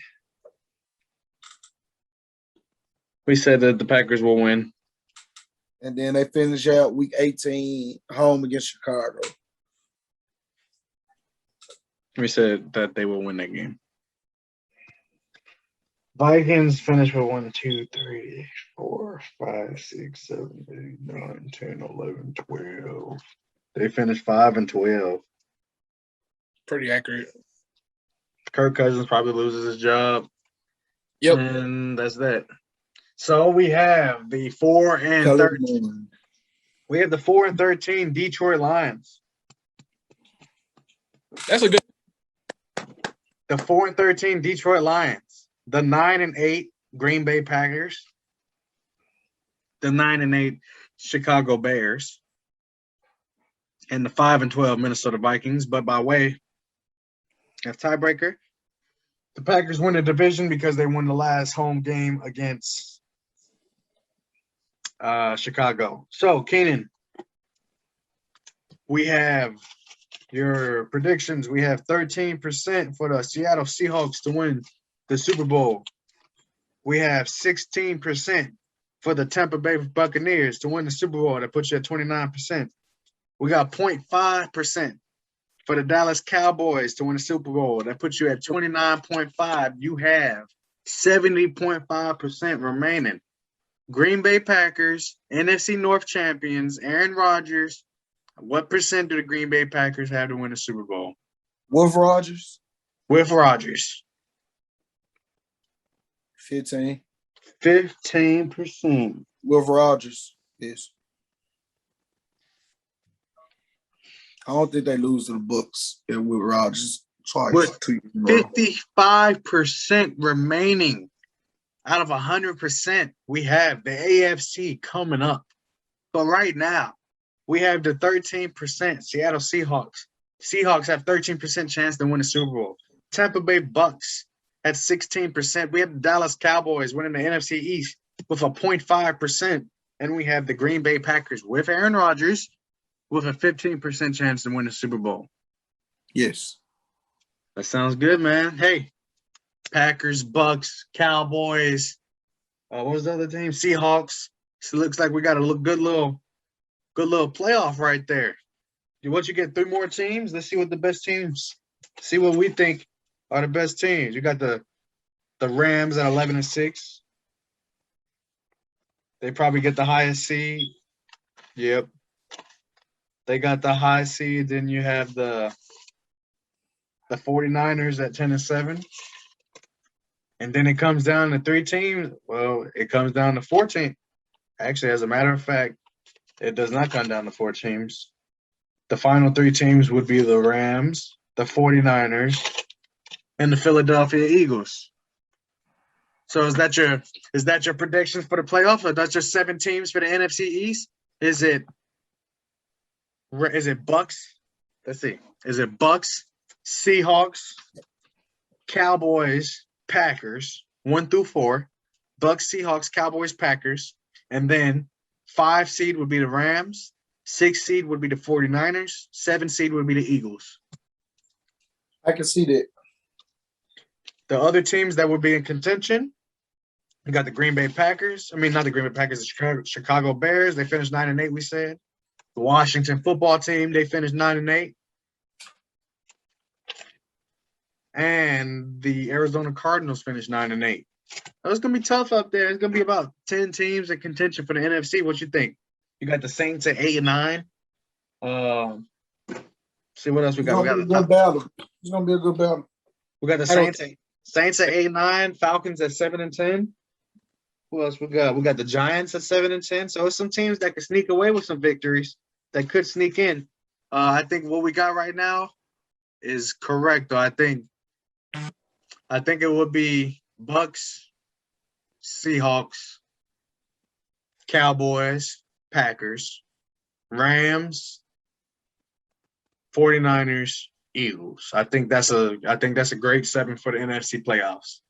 We said that the Packers will win. And then they finish out week 18 home against Chicago. We said that they will win that game. Vikings finish with 1, 2, 3, 4, 5, 6, 7, 8, 9, 10, 11, 12. They finished 5 and 12. Pretty accurate. Kirk Cousins probably loses his job. Yep. And that's that. So we have the 4 and 13. We have the 4 and 13 Detroit Lions. That's a good. The 4 and 13 Detroit Lions. The 9 and 8 Green Bay Packers. The 9 and 8 Chicago Bears. And the 5 and 12 Minnesota Vikings. But by way of tiebreaker, the Packers win the division because they won the last home game against Chicago. So, Keenan, we have your predictions. We have 13% for the Seattle Seahawks to win the Super Bowl. We have 16% for the Tampa Bay Buccaneers to win the Super Bowl. That puts you at 29%. We got 0.5% for the Dallas Cowboys to win the Super Bowl. That puts you at 29.5. You have 70.5% remaining. Green Bay Packers, NFC North champions, Aaron Rodgers. What percent do the Green Bay Packers have to win the Super Bowl? With Rodgers? With Rodgers. 15. 15%. With Rodgers, yes. I don't think they lose to the Bucks with Rodgers twice. With 2 years in a row. 55% remaining out of 100%, we have the AFC coming up. But right now, we have the 13% Seattle Seahawks. Seahawks have 13% chance to win the Super Bowl. Tampa Bay Bucks at 16%. We have the Dallas Cowboys winning the NFC East with a 0.5%. And we have the Green Bay Packers with Aaron Rodgers with a 15% chance to win the Super Bowl. Yes. That sounds good, man. Hey, Packers, Bucks, Cowboys. What was the other team? Seahawks. So it looks like we got a good little playoff right there. Once you get 3 more teams, let's see what the best teams. See what we think are the best teams. You got the Rams at 11-6. They probably get the highest seed. Yep. They got the high seed. Then you have the 49ers at 10-7. And then it comes down to 3 teams. Well, it comes down to 4 teams. Actually, as a matter of fact, it does not come down to 4 teams. The final 3 teams would be the Rams, the 49ers, and the Philadelphia Eagles. So is that your predictions for the playoff? Or that's just 7 teams for the NFC East? Is it Bucks? Let's see. Is it Bucks, Seahawks, Cowboys, Packers, 1 through 4, Bucks, Seahawks, Cowboys, Packers, and then 5 seed would be the Rams, 6 seed would be the 49ers, 7 seed would be the Eagles. I can see that. The other teams that would be in contention, we got the Green Bay Packers. I mean, not the Green Bay Packers, the Chicago Bears. They finished 9-8, we said. The Washington football team, they finished 9-8. And the Arizona Cardinals finished 9-8. It's going to be tough up there. It's going to be about 10 teams in contention for the NFC. What you think? You got the Saints at 8-9. See what else we got. It's going to be a good battle. It's going to be a good battle. We got the Saints at 8-9, Falcons at 7-10. Who else we got? We got the Giants at 7-10. So it's some teams that could sneak away with some victories that could sneak in. I think what we got right now is correct, though. I think it would be Bucks, Seahawks, Cowboys, Packers, Rams, 49ers, Eagles. I think that's a great 7 for the NFC playoffs.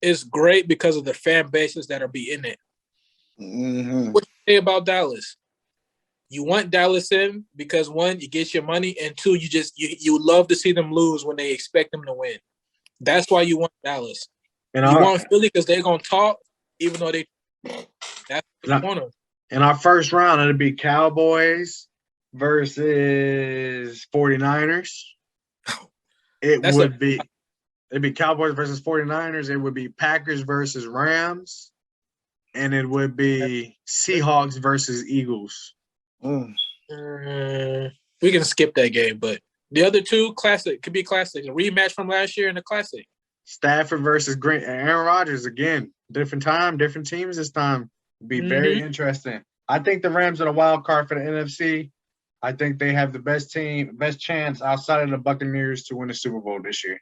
It's great because of the fan bases that are be in it. Mm-hmm. What you say about Dallas? You want Dallas in because 1, you get your money, and 2, you love to see them lose when they expect them to win. That's why you want Dallas. And you want Philly because they're gonna talk, even though that's what you want them. In our first round, it'd be Cowboys versus 49ers. It'd be Cowboys versus 49ers. It would be Packers versus Rams. And it would be Seahawks versus Eagles. Mm. We can skip that game, but the other 2 could be classic. A rematch from last year and a classic. Stafford versus Aaron Rodgers again. Different time, different teams this time. Be very interesting. I think the Rams are the wild card for the NFC. I think they have the best chance outside of the Buccaneers to win the Super Bowl this year.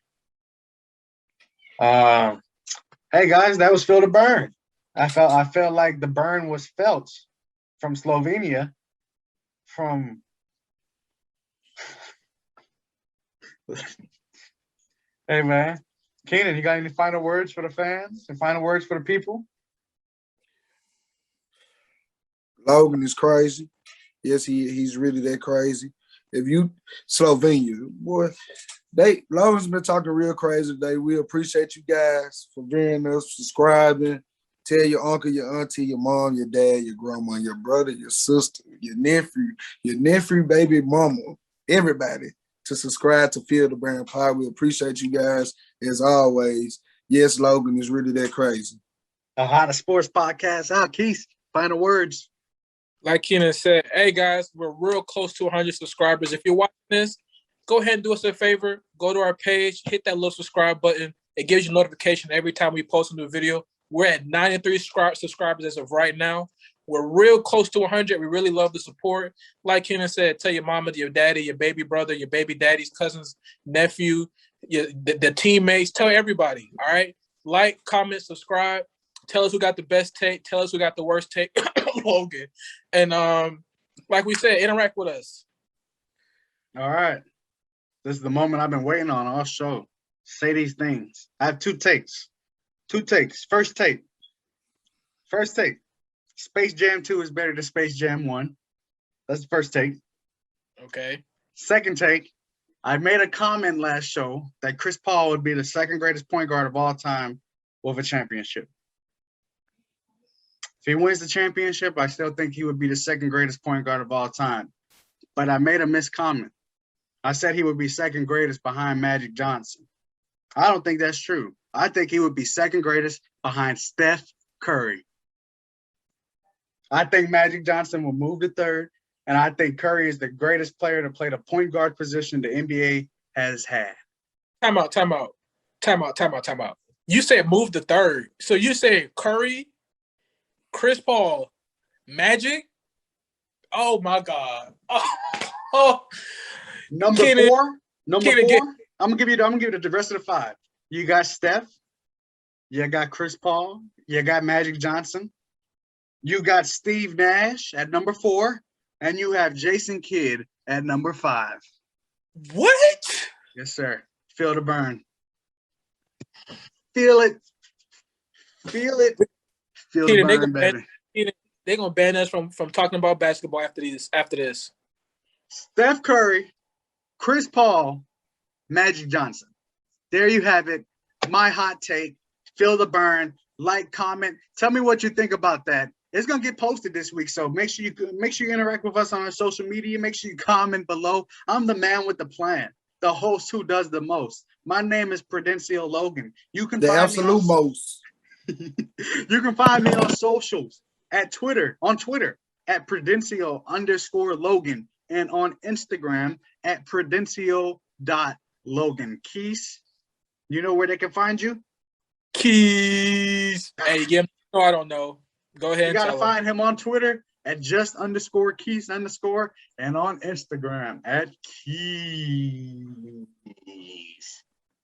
Hey guys, that was Feel the Burn. I felt like the burn was felt from Slovenia. Hey man, Keenan, you got any final words for the fans and final words for the people? Logan is crazy. Yes, he's really that crazy. If you Slovenia, boy, Logan's been talking real crazy today. We appreciate you guys for being us, subscribing, Tell your uncle, your auntie, your mom, your dad, your grandma, your brother, your sister, your nephew, baby mama, everybody to subscribe to Feel the Brand Pod. We appreciate you guys as always. Yes, Logan is really that crazy. The hottest sports podcast out. Keith, final words. Like Keenan said, hey guys, we're real close to 100 subscribers. If you're watching this, go ahead and do us a favor. Go to our page, hit that little subscribe button. It gives you notification every time we post a new video. We're at 93 subscribers as of right now. We're real close to 100. We really love the support. Like Keenan said, tell your mama, your daddy, your baby brother, your baby daddy's cousins, nephew, the teammates. Tell everybody, all right? Like, comment, subscribe. Tell us who got the best take. Tell us who got the worst take. Logan. And like we said, interact with us. All right. This is the moment I've been waiting on all show. Say these things. I have two takes. First take. Space Jam 2 is better than Space Jam 1. That's the first take. Okay. Second take. I made a comment last show that Chris Paul would be the second greatest point guard of all time with a championship. If he wins the championship, I still think he would be the second greatest point guard of all time. But I made a miscomment. I said he would be second greatest behind Magic Johnson. I don't think that's true. I think he would be second greatest behind Steph Curry. I think Magic Johnson will move to third, and I think Curry is the greatest player to play the point guard position the NBA has had. Time out. You said move to third. So you say Curry, Chris Paul, Magic? Oh, my God. Number four. I'm gonna give you the rest of the five. You got Steph, you got Chris Paul, you got Magic Johnson, you got Steve Nash at number 4, and you have Jason Kidd at number 5. What? Yes, sir. Feel the burn. Feel it. Feel the burn, baby. They're gonna ban us from talking about basketball after this. Steph Curry, Chris Paul, Magic Johnson. There you have it. My hot take. Feel the burn. Like, comment. Tell me what you think about that. It's gonna get posted this week, so make sure you interact with us on our social media. Make sure you comment below. I'm the man with the plan, the host who does the most. My name is Prudential Logan. You can find absolute me most. You can find me on socials on Twitter at Prudencio_Logan and on Instagram at Prudencio.Logan. Keys, you know where they can find you? Keys. Hey, no, I don't know. Go ahead. You gotta find him on Twitter at _Keys_ and on Instagram at Keys.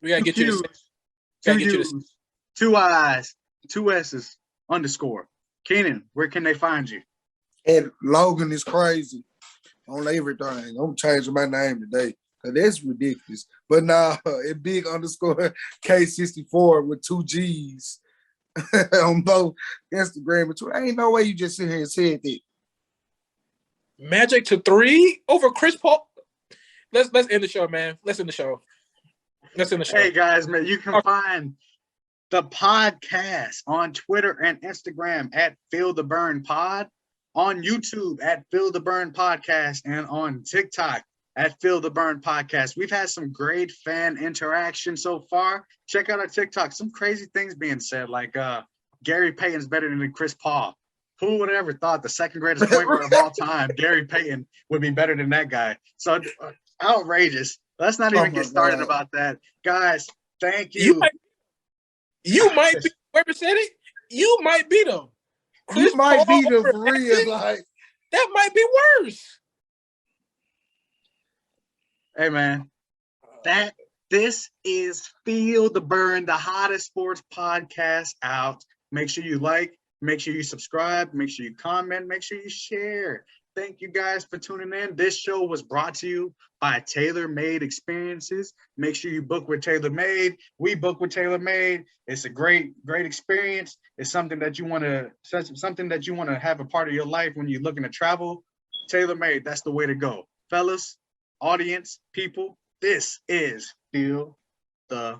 We gotta get you to 2 I's, 2 S's _ Keenan, where can they find you? And Logan is crazy on everything. I'm changing my name today because that's ridiculous. But nah, it big _ K64 with 2 G's on both Instagram and Twitter. Ain't no way you just sit here and said that. Magic to 3 over Chris Paul. Let's end the show, man. Let's end the show. Hey guys, man, you can find the podcast on Twitter and Instagram at Feel the Burn Pod, on YouTube at Feel the Burn Podcast, and on TikTok at Feel the Burn Podcast. We've had some great fan interaction so far. Check out our TikTok. Some crazy things being said, like Gary Payton's better than Chris Paul. Who would have ever thought the second greatest point guard of all time, Gary Payton, would be better than that guy? So outrageous. Let's not even get started about that. Guys, thank you. You might be, whoever said it, you might beat them. You might beat them for real. Like, that might be worse. Hey, man, this is Feel the Burn, the hottest sports podcast out. Make sure you like, make sure you subscribe, make sure you comment, make sure you share. Thank you guys for tuning in. This show was brought to you by Tailor Made Experiences. Make sure you book with Tailor Made. We book with Tailor Made. It's a great experience. It's something that you want to have a part of your life when you're looking to travel. Tailor Made, that's the way to go. Fellas, audience, people, this is Feel the